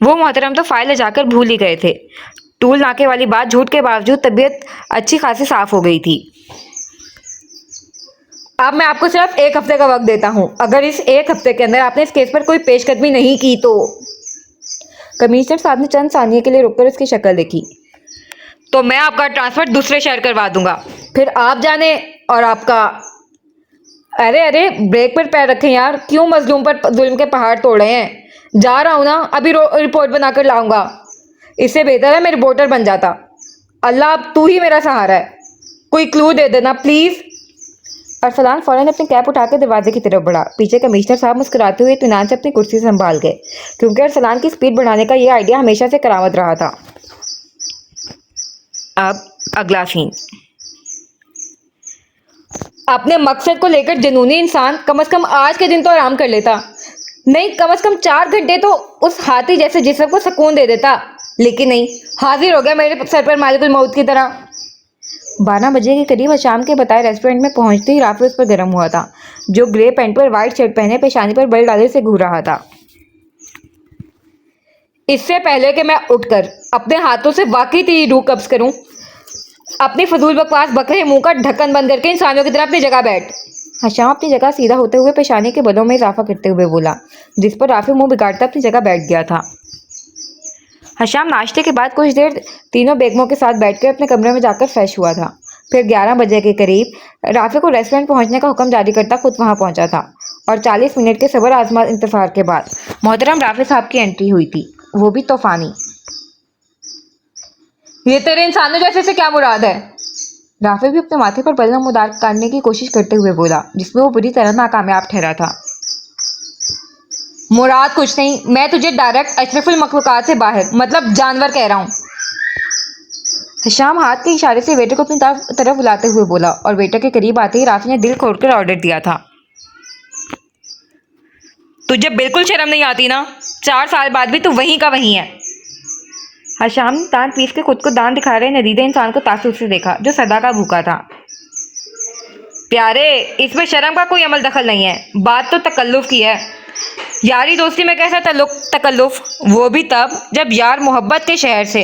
वो मोहतरम तो फाइल ले जाकर भूल ही गए थे। टूल नाके वाली बात झूठ के बावजूद तबीयत अच्छी खासी साफ हो गई थी। अब मैं आपको सिर्फ 1 हफ्ते का वक्त देता हूँ। अगर इस 1 हफ्ते के अंदर आपने इस केस पर कोई पेशकदमी नहीं की तो। कमिश्नर साहब ने चंद सानिये के लिए रुककर उसकी शक्ल देखी। तो मैं आपका ट्रांसफर दूसरे शहर करवा दूंगा, फिर आप जाने और आपका। अरे अरे ब्रेक पर पैर रखें यार, क्यों मजलूम पर जुल्म के पहाड़ तोड़ रहे हैं? जा रहा हूं ना, अभी रिपोर्ट बनाकर लाऊंगा। इससे बेहतर है मैं रिपोर्टर बन जाता। अल्लाह अब तू ही मेरा सहारा है, कोई क्लू दे देना प्लीज। अरसलान फौरन अपनी कैप उठाकर दरवाजे की तरफ बढ़ा। पीछे कमिश्नर साहब मुस्कुराते हुए इत्मीनान से अपनी कुर्सी संभाल गए, क्योंकि अरसलान की स्पीड बढ़ाने का यह आइडिया हमेशा से करामत रहा था। अब अगला सीन। अपने मकसद को लेकर जुनूनी इंसान कम से कम आज के दिन तो आराम कर लेता, नहीं कम से कम 4 घंटे तो उस हाथी जैसे जिस्म को सुकून दे देता। लेकिन नहीं, हाजिर हो गया मेरे सर पर मालिकुल मौत की तरह। 12 बजे के करीब शाम के बताए रेस्टोरेंट में पहुंचते ही राफी उस पर गर्म हुआ था, जो ग्रे पैंट पर व्हाइट शर्ट पहने पेशानी पर बल डाले से घूर रहा था। इससे पहले कि मैं उठकर अपने हाथों से वाकई तेरी रूह कब्ज करूं, अपनी फजूल बकवास बकरे मुंह का ढक्कन बंद करके इंसानों की तरह अपनी जगह बैठ। हशाम अपनी जगह सीधा होते हुए पेशानी के बलों में इजाफा करते हुए बोला, जिस पर राफी मुंह बिगाड़ता अपनी जगह बैठ गया था। हशाम नाश्ते के बाद कुछ देर तीनों बेगमों के साथ बैठकर अपने कमरे में जाकर फ्रेश हुआ था। फिर 11 बजे के करीब राफी को रेस्टोरेंट पहुंचने का हुक्म जारी करता खुद वहां पहुंचा था और 40 मिनट के सबर आजमा इंतजार के बाद मोहतरम राफी साहब की एंट्री हुई थी, वो भी तूफानी। ये तेरे इंसानों जैसे से क्या मुराद है? राफी भी अपने माथे पर बलगम मुदार करने की कोशिश करते हुए बोला, जिसमें वो बुरी तरह नाकामयाब ठहरा था। मुराद कुछ नहीं, मैं तुझे डायरेक्ट अशरफुल मखलूकात से बाहर मतलब जानवर कह रहा हूँ। हशाम हाथ के इशारे से वेटर को अपनी तरफ बुलाते हुए बोला और वेटर के करीब आते ही राफी ने दिल खोलकर ऑर्डर दिया था। तुझे बिल्कुल शर्म नहीं आती ना? 4 साल बाद भी तू वहीं का वहीं है। हशाम ने दांत पीस के खुद को दांत दिखा रहे नदीदे इंसान को तासुब से देखा, जो सदा का भूखा था। प्यारे, इसमें शर्म का कोई अमल दखल नहीं है, बात तो तकल्लुफ की है। यारी दोस्ती में कैसा तकल्लुफ, वो भी तब जब यार मोहब्बत के शहर से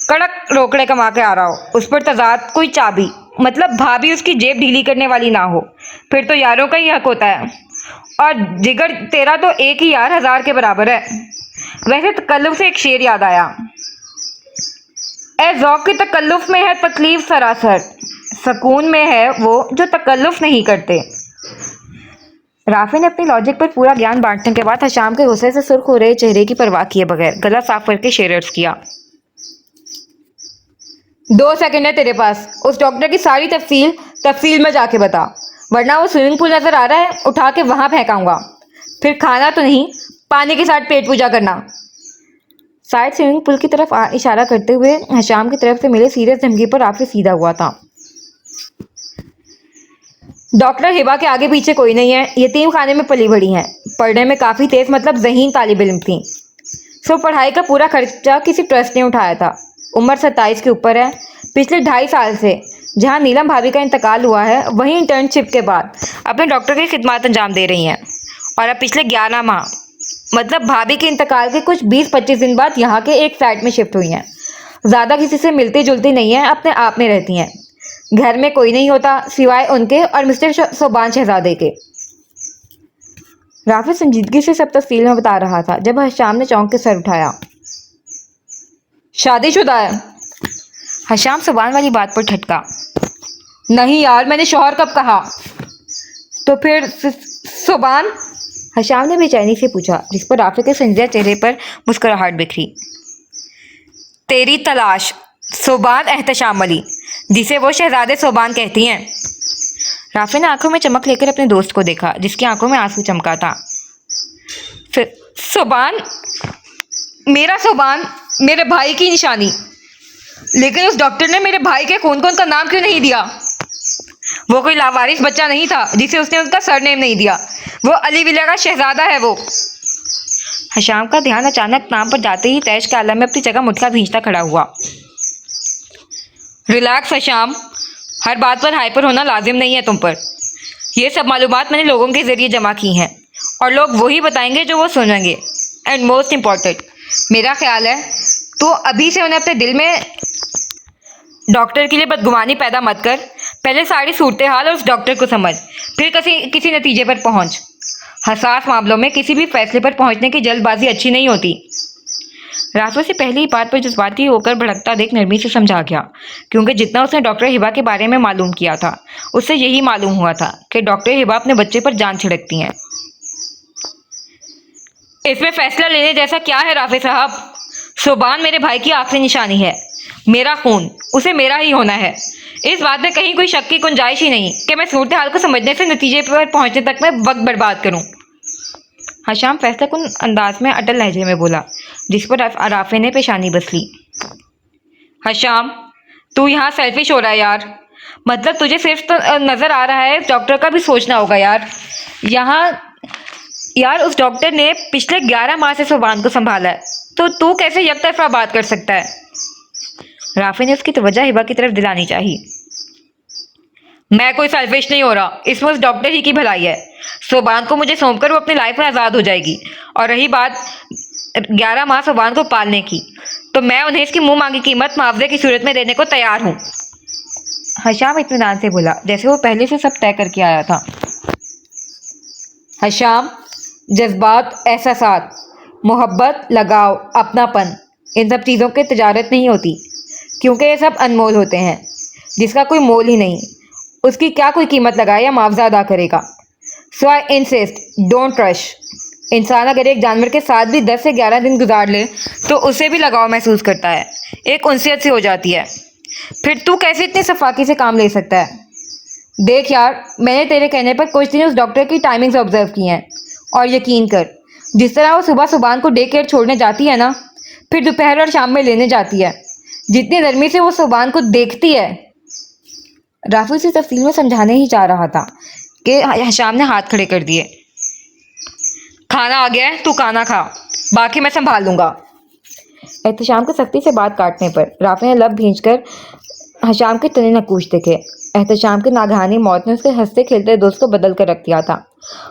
कड़क रोकड़े कमा के आ रहा हो, उस पर तजाद कोई चाबी मतलब भाभी उसकी जेब ढीली करने वाली ना हो, फिर तो यारों का ही हक होता है। और जिगर तेरा तो एक ही यार 1000 के बराबर है। वैसे तकल्लुफ से एक शेर याद आया, ए ज़ौक़ की तकल्लुफ में है तकलीफ सरासर, सकून में है वो जो तकल्लुफ नहीं करते। राफी ने अपनी लॉजिक पर पूरा ज्ञान बांटने के बाद हशाम के गुस्से से सुर्ख हो रहे चेहरे की परवाह किए बगैर गला साफ करके शेर अर्ज किया, 2 सेकंड है तेरे पास, उस डॉक्टर की सारी तफसील में जाके बता, वरना वो स्विमिंग पूल नजर आ रहा है उठा के वहां फेंकाऊंगा। फिर खाना तो नहीं, पानी के साथ पेट पूजा करना। शायद स्विमिंग पूल की तरफ इशारा करते हुए हशाम की तरफ से मिले सीरियस धमकी पर राफी सीधा हुआ था। डॉक्टर हिबा के आगे पीछे कोई नहीं है, यतीम खाने में पली बड़ी हैं, पढ़ने में काफ़ी तेज मतलब ज़हीन तालिब इल्म थी। सो पढ़ाई का पूरा खर्चा किसी ट्रस्ट ने उठाया था। उम्र 27 के ऊपर है। पिछले 2.5 साल से जहां नीलम भाभी का इंतकाल हुआ है, वहीं इंटर्नशिप के बाद अपने डॉक्टर की खिदमत अंजाम दे रही हैं। और अब पिछले 11 माह मतलब भाभी के इंतकाल के कुछ 20-25 दिन बाद यहाँ के एक फ्लैट में शिफ्ट हुई हैं। ज़्यादा किसी से मिलती जुलती नहीं है, अपने आप में रहती हैं। घर में कोई नहीं होता सिवाय उनके और मिस्टर सोबान शहजादे के। राफी संजीदगी से सब तफसील में बता रहा था जब हशाम ने चौंक के सर उठाया। शादीशुदा है? हशाम सोबान वाली बात पर ठटका। नहीं यार, मैंने शौहर कब कहा? तो फिर सोबान? हशाम ने बेचैनी से पूछा, जिस पर राफी के संजीदा चेहरे पर मुस्कुराहट बिखरी। तेरी तलाश सोबान एहतशाम अली, जिसे वो शहजादे सोबान कहती हैं। राफे ने आंखों में चमक लेकर अपने दोस्त को देखा, जिसकी आंखों में आंसू चमका था। फिर सोबान, मेरा सोबान, मेरे भाई की निशानी। लेकिन उस डॉक्टर ने मेरे भाई के खून को उनका नाम क्यों नहीं दिया? वो कोई लावारिस बच्चा नहीं था जिसे उसने उनका सरनेम नहीं दिया। वो अली विला का शहजादा है। वो हशाम का ध्यान अचानक नाम पर जाते ही तैश के आलम में अपनी जगह मुटका भींचता खड़ा हुआ। रिलैक्स हशाम, हर बात पर हाइपर होना लाजिम नहीं है तुम पर। ये सब मालूमात मैंने लोगों के जरिए जमा की हैं और लोग वही बताएंगे जो वो सुनेंगे। एंड मोस्ट इम्पॉर्टेंट, मेरा ख्याल है तो अभी से उन्हें अपने दिल में डॉक्टर के लिए बदगुमानी पैदा मत कर। पहले सारी सूरत हाल और उस डॉक्टर को समझ, फिर किसी नतीजे पर पहुंच। हसास मामलों में किसी भी फैसले पर पहुंचने की जल्दबाजी अच्छी नहीं होती। राफे से पहली बात पर जज्बाती होकर भड़कता देख नरमी से समझा गया, क्योंकि जितना उसने डॉक्टर हिबा के बारे में मालूम किया था उससे यही मालूम हुआ था कि डॉक्टर हिबा अपने बच्चे पर जान छिड़कती हैं। इसमें फैसला लेने जैसा क्या है राफे साहब? सोबान मेरे भाई की आखिरी निशानी है। मेरा खून उसे मेरा ही होना है। इस बात में कहीं कोई शक की गुंजाइश ही नहीं कि मैं सूरत हाल को समझने से नतीजे पर पहुंचने तक मैं वक्त बर्बाद करूं। हशाम फैसला कुन अंदाज में अटल लहजे में बोला, जिस पर राफे ने पेशानी बस ली। हशाम, तू यहाँ सेल्फिश हो रहा है यार। मतलब तुझे सिर्फ तो नजर आ रहा है, डॉक्टर का भी सोचना होगा यार। यार उस डॉक्टर ने पिछले 11 माह से सोबान को संभाला है, तो तू कैसे यकतरफा बात कर सकता है? राफे ने उसकी तवज्जो हिबा की तरफ दिलानी चाहिए। मैं कोई सेल्फिश नहीं हो रहा, इसमें उस डॉक्टर ही की भलाई है। सोबान को मुझे सौंपकर वो अपनी लाइफ में आज़ाद हो जाएगी। और रही बात 11 माह सोबान को पालने की, तो मैं उन्हें इसकी मुंह मांगी कीमत मुआवजे की सूरत में देने को तैयार हूँ। हशाम इत्मीनान से बोला, जैसे वो पहले से सब तय करके आया था। हशाम, जज्बात, एहसासात, मोहब्बत, लगाव, अपनापन, इन सब चीज़ों की तजारत नहीं होती, क्योंकि ये सब अनमोल होते हैं। जिसका कोई मोल ही नहीं, उसकी क्या कोई कीमत लगाए या मुआवजा अदा करेगा? सो आई इंसिस्ट, डोंट रश। इंसान अगर एक जानवर के साथ भी 10 से 11 दिन गुजार ले तो उसे भी लगाव महसूस करता है, एक उनसियत सी हो जाती है। फिर तू कैसे इतनी सफाकी से काम ले सकता है? देख यार, मैंने तेरे कहने पर कुछ दिन उस डॉक्टर की टाइमिंग्स ऑब्जर्व की हैं, और यकीन कर, जिस तरह वो सुबह सुबान को डे केयर छोड़ने जाती है ना, फिर दोपहर और शाम में लेने जाती है, जितनी नरमी से वो सुबान को देखती है। राफी उसे तफसील में समझाने ही चाह रहा था कि हशाम ने हाथ खड़े कर दिए। खाना आ गया है, तू खाना खा, बाकी मैं संभाल लूंगा। एहतशाम को सख्ती से बात काटने पर राफी ने लब भींचकर हशाम के तने नकूश देखे। एहतशाम की नागहानी मौत ने उसके हंसते खेलते दोस्त को बदल कर रख दिया था।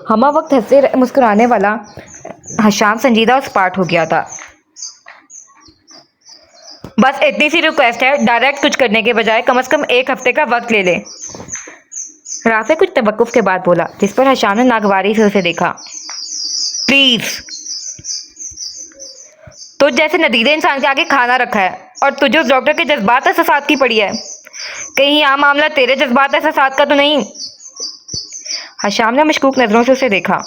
हमा वक्त हंसते मुस्कुराने वाला हशाम संजीदा और स्पार्ट हो गया था। बस इतनी सी रिक्वेस्ट है, डायरेक्ट कुछ करने के बजाय कम से कम 1 हफ्ते का वक्त ले ले। राफे कुछ तवक्कुफ के बाद बोला, जिस पर हशाम ने नागवारी से उसे देखा। प्लीज, तुझ जैसे नदीदे इंसान के आगे खाना रखा है और तुझे उस डॉक्टर के जज्बात एहसासात की पड़ी है। कहीं यह मामला तेरे जज्बात एहसासात का तो नहीं? हशाम ने मशकूक नजरों से उसे देखा।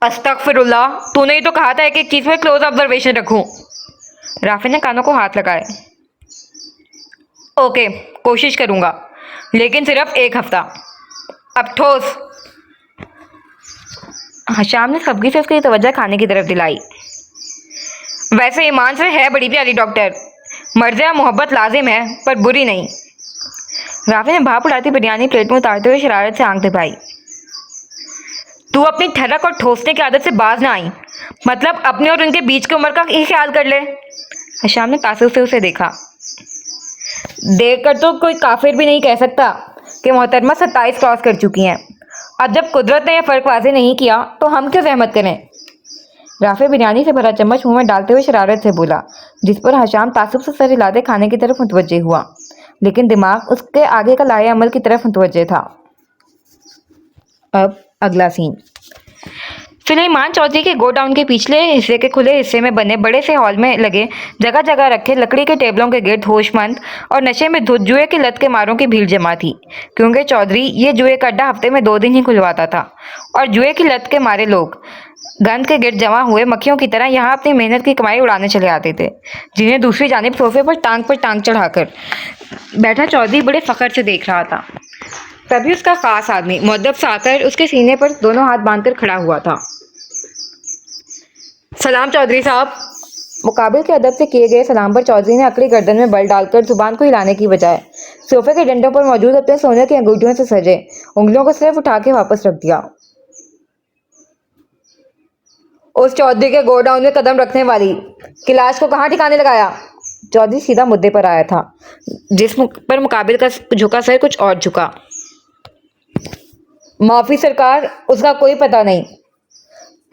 अस्तगफिरुल्लाह, तूने ही तो कहा था एक चीज में क्लोज ऑब्जर्वेशन रखूं। राफे ने कानों को हाथ लगाए। ओके, कोशिश करूंगा, लेकिन सिर्फ 1 हफ्ता। अब ठोस। हशाम ने सब्जी से उसकी तवज्जो खाने की तरफ दिलाई। वैसे ईमान से है बड़ी प्यारी डॉक्टर, मर्ज़ या मोहब्बत लाजिम है पर बुरी नहीं। राफे ने भाप उड़ाती बिरयानी प्लेट में उतारते हुए शरारत से आंख दिखाई। तू अपनी ठरक और ठोसने की आदत से बाज ना आई, मतलब अपने और उनके बीच की उम्र का ही ख्याल कर ले। हशाम ने तासुब से उसे देखा। देखकर तो कोई काफिर भी नहीं कह सकता कि मोहतरमा 27 क्रॉस कर चुकी हैं। अब जब कुदरत ने यह फ़र्क वाजे नहीं किया तो हम क्यों जहमत करें? राफे बिरयानी से भरा चम्मच मुंह में डालते हुए शरारत से बोला, जिस पर हशाम तासुब से सर हिलाते खाने की तरफ मुतवज्जे हुआ, लेकिन दिमाग उसके आगे का लाए अमल की तरफ मुतवज्जे था। अब अगला सीन। सुलेमान चौधरी के गोडाउन के पिछले हिस्से के खुले हिस्से में बने बड़े से हॉल में लगे जगह जगह रखे लकड़ी के टेबलों के गिर्द होशमंद और नशे में धुत जुए की लत के मारों की भीड़ जमा थी, क्योंकि चौधरी ये जुए का अड्डा हफ्ते में 2 दिन ही खुलवाता था और जुए की लत के मारे लोग गंद के गिर्द जमा हुए मक्खियों की तरह यहाँ अपनी मेहनत की कमाई उड़ाने चले आते थे, जिन्हें दूसरी जानिब सोफे पर टांग चढ़ाकर बैठा चौधरी बड़े फख्र से देख रहा था। तभी उसका खास आदमी मुअद्दब सा आकर उसके सीने पर दोनों हाथ बांधकर खड़ा हुआ था। सलाम चौधरी साहब। मुकाबिल के अदब से किए गए सलाम पर चौधरी ने अकड़ी गर्दन में बल डालकर जुबान को हिलाने की बजाय सोफे के डंडों पर मौजूद अपने सोने की अंगूठियों से सजे उंगलियों को सिर्फ उठा के वापस रख दिया। उस चौधरी के गोडाउन में कदम रखने वाली की लाश को कहाँ ठिकाने लगाया? चौधरी सीधा मुद्दे पर आया था, जिस पर मुकाबिल का झुका सर कुछ और झुका। माफी सरकार, उसका कोई पता नहीं।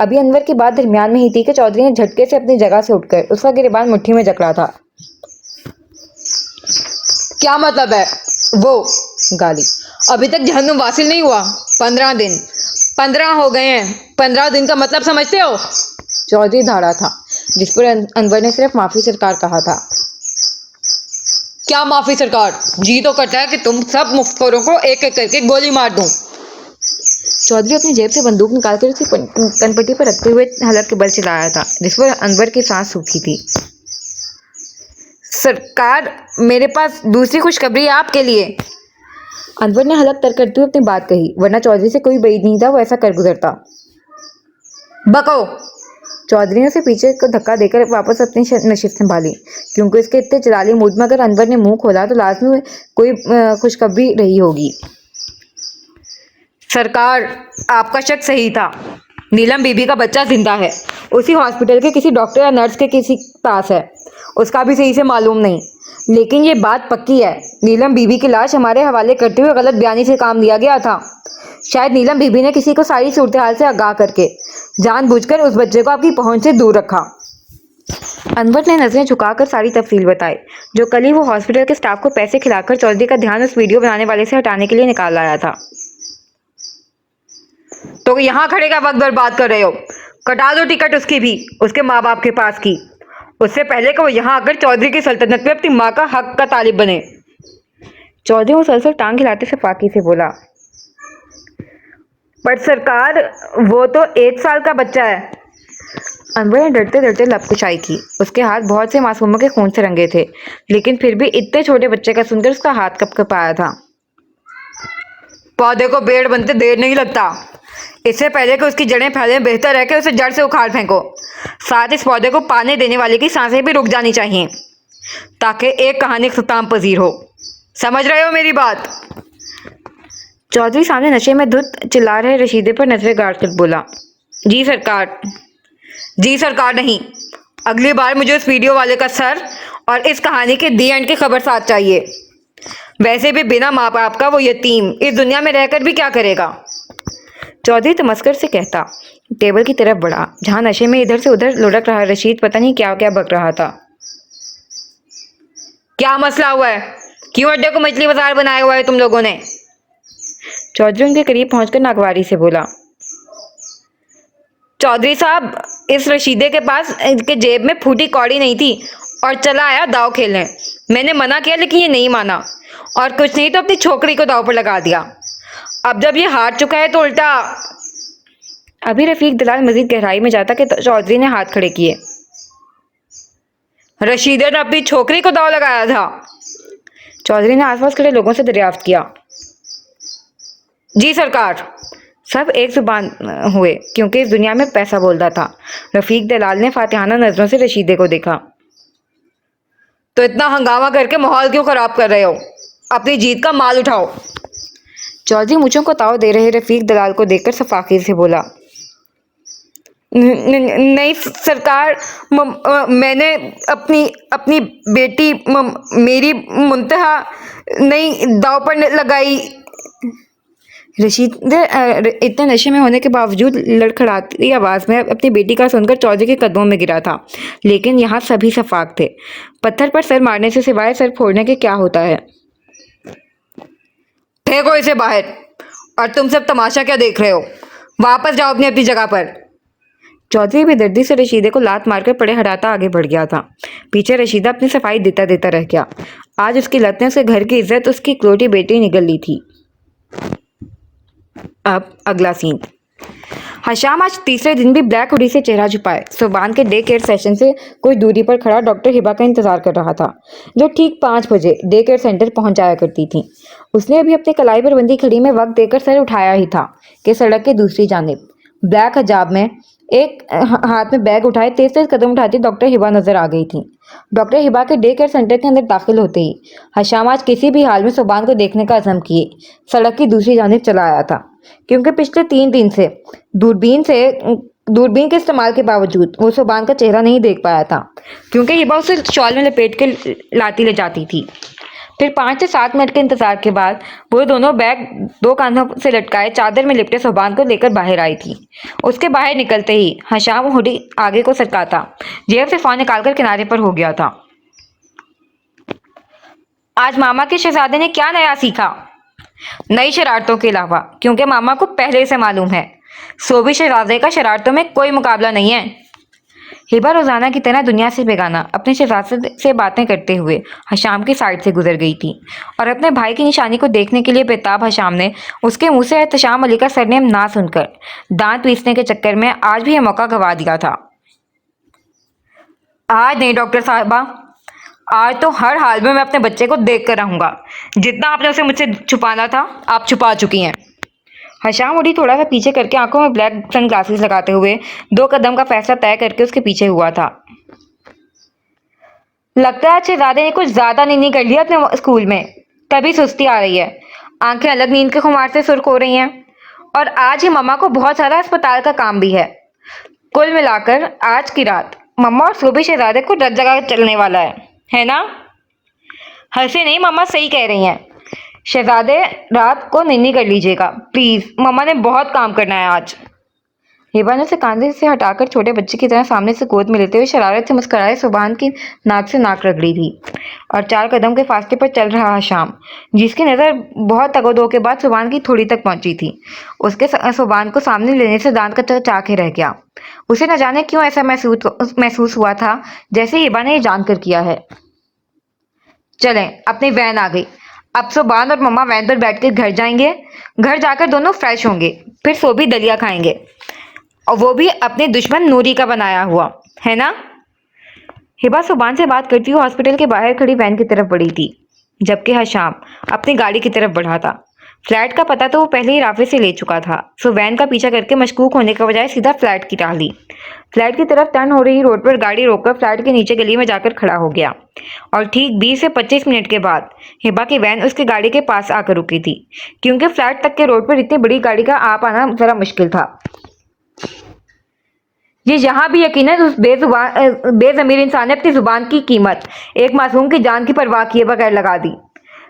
अभी अनवर की बात दरमियान में ही थी कि चौधरी ने झटके से अपनी जगह से उठकर उसका गिरबान मुट्ठी में जकड़ा था। क्या मतलब है? वो गाली, अभी तक जहन्नुम वासिल नहीं हुआ। 15 दिन 15 हो गए हैं। 15 दिन का मतलब समझते हो? चौधरी धाड़ा था, जिस पर अनवर ने सिर्फ माफी सरकार कहा था। क्या माफी सरकार? जी तो करता है कि तुम सब मुफ्तखोरों को एक एक करके गोली मार दूं। चौधरी अपनी जेब से बंदूक निकालकर उसकी कनपट्टी पर रखते हुए हलक के बल चलाया था, जिस पर अनवर की सांस सूखी थी। सरकार, मेरे पास दूसरी खुशखबरी है आपके लिए। अनवर ने हलक तर करते हुए अपनी बात कही, वरना चौधरी से कोई बैद नहीं था वो ऐसा कर गुजरता। बको। चौधरी ने उसे पीछे को धक्का देकर वापस अपनी नशिस्त संभाली, क्योंकि इसके इतने जलाली मूड में अगर अनवर ने मुंह खोला तो लाजमी कोई खुशखबरी रही होगी। सरकार, आपका शक सही था। नीलम बीबी का बच्चा जिंदा है, उसी हॉस्पिटल के किसी डॉक्टर या नर्स के किसी पास है। उसका भी सही से मालूम नहीं, लेकिन ये बात पक्की है, नीलम बीबी की लाश हमारे हवाले करते हुए गलत बयानी से काम लिया गया था। शायद नीलम बीबी ने किसी को सारी सूरत हाल से आगाह करके जानबूझकर उस बच्चे को आपकी पहुंच से दूर रखा। अनवर ने नजरें झुकाकर सारी तफसील बताई, जो कल ही वो हॉस्पिटल के स्टाफ को पैसे खिलाकर चौधरी का ध्यान उस वीडियो बनाने वाले से हटाने के लिए निकाल लाया था। तो यहाँ खड़े का वक्त बर्बाद कर रहे हो? कटा दो टिकट उसकी भी, उसके माँ बाप के पास की, उससे पहले कि वो यहाँ आकर चौधरी की सल्तनत में अपनी माँ का हक का तालिब बने। चौधरी मुसलसल टांग हिलाते सफाकी से बोला। पर सरकार, वो तो 1 साल का बच्चा है। अनवर ने डरते डरते लपकुशाई की। उसके हाथ बहुत से मासूमों के खून से रंगे थे, लेकिन फिर भी इतने छोटे बच्चे का सुनकर उसका हाथ कपकपाया था। पौधे को बेड़ बनते देर नहीं लगता। इससे पहले कि उसकी जड़ें फैलें, बेहतर है कि उसे जड़ से उखाड़ फेंको। साथ इस पौधे को पानी देने वाले की सांसें भी रुक जानी चाहिए, ताकि एक कहानी ख़त्म पजीर हो। समझ रहे हो मेरी बात? चौधरी सामने नशे में धुत चिल्ला रहे रशीदे पर नजरें गाड़ कर बोला। जी सरकार। जी सरकार नहीं, अगली बार मुझे उस वीडियो वाले का सर और इस कहानी के दी एंड की खबर साथ चाहिए। वैसे भी बिना माँ बाप का वो यतीम इस दुनिया में रहकर भी क्या करेगा? चौधरी तमस्कर से कहता टेबल की तरफ बढ़ा, जहां नशे में इधर से उधर लुढ़क रहा रशीद पता नहीं क्या क्या बक रहा था। क्या मसला हुआ है? क्यों अड्डे को मछली बाजार बनाया हुआ है तुम लोगों ने? चौधरी उनके करीब पहुंचकर नागवारी से बोला। चौधरी साहब, इस रशीदे के पास के जेब में फूटी कौड़ी नहीं थी और चला आया दाव खेलने। मैंने मना किया, लेकिन ये नहीं माना, और कुछ नहीं तो अपनी छोकरी को दाव पर लगा दिया। अब जब ये हार चुका है तो उल्टा। अभी रफीक दलाल मजीद गहराई में जाता कि चौधरी ने हाथ खड़े किए। रशीदे ने अपनी छोकरी को दाव लगाया था? चौधरी ने आसपास खड़े लोगों से दरियाफ्त किया। जी सरकार। सब एक जुबान हुए, क्योंकि इस दुनिया में पैसा बोलता था। रफीक दलाल ने फातिहाना नजरों से रशीदे को देखा। तो इतना हंगामा करके माहौल क्यों खराब कर रहे हो? अपनी जीत का माल उठाओ। चौधरी मुझों को ताव दे रहे रफीक दलाल को देखकर सफाकी से बोला। नहीं सरकार, मैंने अपनी बेटी मेरी मुंतहा नहीं दाव पर लगाई। रशीद इतने नशे में होने के बावजूद लड़खड़ाती आवाज़ में अपनी बेटी का सुनकर चौधरी के कदमों में गिरा था, लेकिन यहाँ सभी सफाक थे। पत्थर पर सर मारने से सिवाय सर फोड़ने के क्या होता है? फेंको इसे बाहर। और तुम सब तमाशा क्या देख रहे हो? वापस जाओ अपनी जगह पर। चौधरी भी दर्दी से रशीदे को लात मारकर पड़े हटाता आगे बढ़ गया था। पीछे रशीदा अपनी सफाई देता देता रह गया। आज उसकी लत ने उसके घर की इज्जत उसकी इकलौती बेटी निगल ली थी। अब अगला सीन। हशाम आज तीसरे दिन भी ब्लैक हुडी से चेहरा छुपाए सुबान के डे केयर सेशन से कुछ दूरी पर खड़ा डॉक्टर हिबा का इंतजार कर रहा था, जो ठीक 5 बजे डे केयर सेंटर पहुंच जाया करती थी। उसने अभी अपनी कलाई पर बंधी घड़ी में वक्त देकर सर उठाया ही था कि सड़क के दूसरी जानिब ब्लैक हिजाब में एक हाथ में बैग उठाए तेज तेज कदम उठाती डॉक्टर हिबा नजर आ गई थी। डॉक्टर हिबा के डे केयर सेंटर के अंदर दाखिल होते ही हशाम आज किसी भी हाल में सुबान को देखने का अज़म किए सड़क की दूसरी जानिब चला आया था, क्योंकि पिछले 3 दिन से दूरबीन के इस्तेमाल के बावजूद वो सुबान का चेहरा नहीं देख पाया था, क्योंकि हिबा उसे शॉल में लपेट के लाती ले जाती थी। फिर 5 से 7 मिनट के इंतजार के बाद वो दोनों बैग 2 कांधों से लटकाए चादर में लिपटे सुबान को लेकर बाहर आई थी। उसके बाहर निकलते ही हशाम हुडी आगे को सरकाता जेब से फोन निकालकर किनारे पर हो गया था। आज मामा के शहजादे ने क्या नया सीखा? नई शरारतों के अलावा, क्योंकि मामा को पहले से मालूम है सोबी शहजादे का शरारतों में कोई मुकाबला नहीं है। हिबा रोजाना की तरह दुनिया से बेगाना अपने शहजादे से बातें करते हुए हशाम की साइड से गुजर गई थी और अपने भाई की निशानी को देखने के लिए बेताब हशाम ने उसके मुंह से एहतशाम अली का सरनेम ना सुनकर दांत पीसने के चक्कर में आज भी यह मौका गंवा दिया था। आज नहीं डॉक्टर साहबा, आज तो हर हाल में मैं अपने बच्चे को देख कर रहूंगा। जितना आपने उसे मुझसे छुपाना था आप छुपा चुकी हैं। हशाम उड़ी थोड़ा सा पीछे करके आंखों में ब्लैक सन ग्लासेस लगाते हुए 2 कदम का फैसला तय करके उसके पीछे हुआ था। लगता है शहजादे ने कुछ ज्यादा नींद कर लिया अपने स्कूल में, तभी सुस्ती आ रही है। आंखें अलग नींद के खुमार से सुर्ख हो रही हैं और आज ही मम्मा को बहुत सारा अस्पताल का काम भी है। कुल मिलाकर आज की रात मम्मा और सोबी शहजादे को रत जगह चलने वाला है ना? हंसे नहीं, मम्मा सही कह रही हैं। शहजादे रात को निन्नी कर लीजिएगा प्लीज, मम्मा ने बहुत काम करना है आज। हिबा ने उसे कंधे से हटाकर छोटे बच्चे की तरह सामने से गोद में लेते हुए शरारत से मुस्कुराए सुबान की नाक से नाक रगड़ी थी और 4 कदम के फासले पर चल रहा हशाम, जिसकी नज़र बहुत तगोदो के बाद सुबान की थोड़ी तक पहुंची थी, उसके सुबान को सामने लेने से दांत का चाके रह गया। उसे न जाने क्यों ऐसा महसूस हुआ था जैसे हिबा ने ये जानकर किया है। चलें, अपनी वैन आ गई। अब सुबान और मम्मा वैन पर बैठकर घर जाएंगे। घर जाकर दोनों फ्रेश होंगे, फिर सोबी दलिया खाएंगे, और वो भी अपने दुश्मन नूरी का बनाया हुआ, है ना? हिबा सुबान से बात करती हुई हॉस्पिटल के बाहर खड़ी वैन की तरफ बढ़ी थी, जबकि हशाम अपनी गाड़ी की तरफ बढ़ा था। फ्लैट का पता तो वो पहले ही राफे से ले चुका था, सो वैन का पीछा करके मशकूक होने के बजाय सीधा फ्लैट की राह ली। फ्लैट की तरफ टर्न हो रही रोड पर गाड़ी रोककर फ्लैट के नीचे गली में जाकर खड़ा हो गया और ठीक 20 से 25 मिनट के बाद हिबा की वैन उसकी गाड़ी के पास आकर रुकी थी, क्योंकि फ्लैट तक के रोड पर इतनी बड़ी गाड़ी का आ पाना जरा मुश्किल था। ये यहाँ भी यकीनन उस बेज़मीर इंसान ने अपनी जुबान की कीमत एक मासूम की जान की परवाह किए बगैर लगा दी,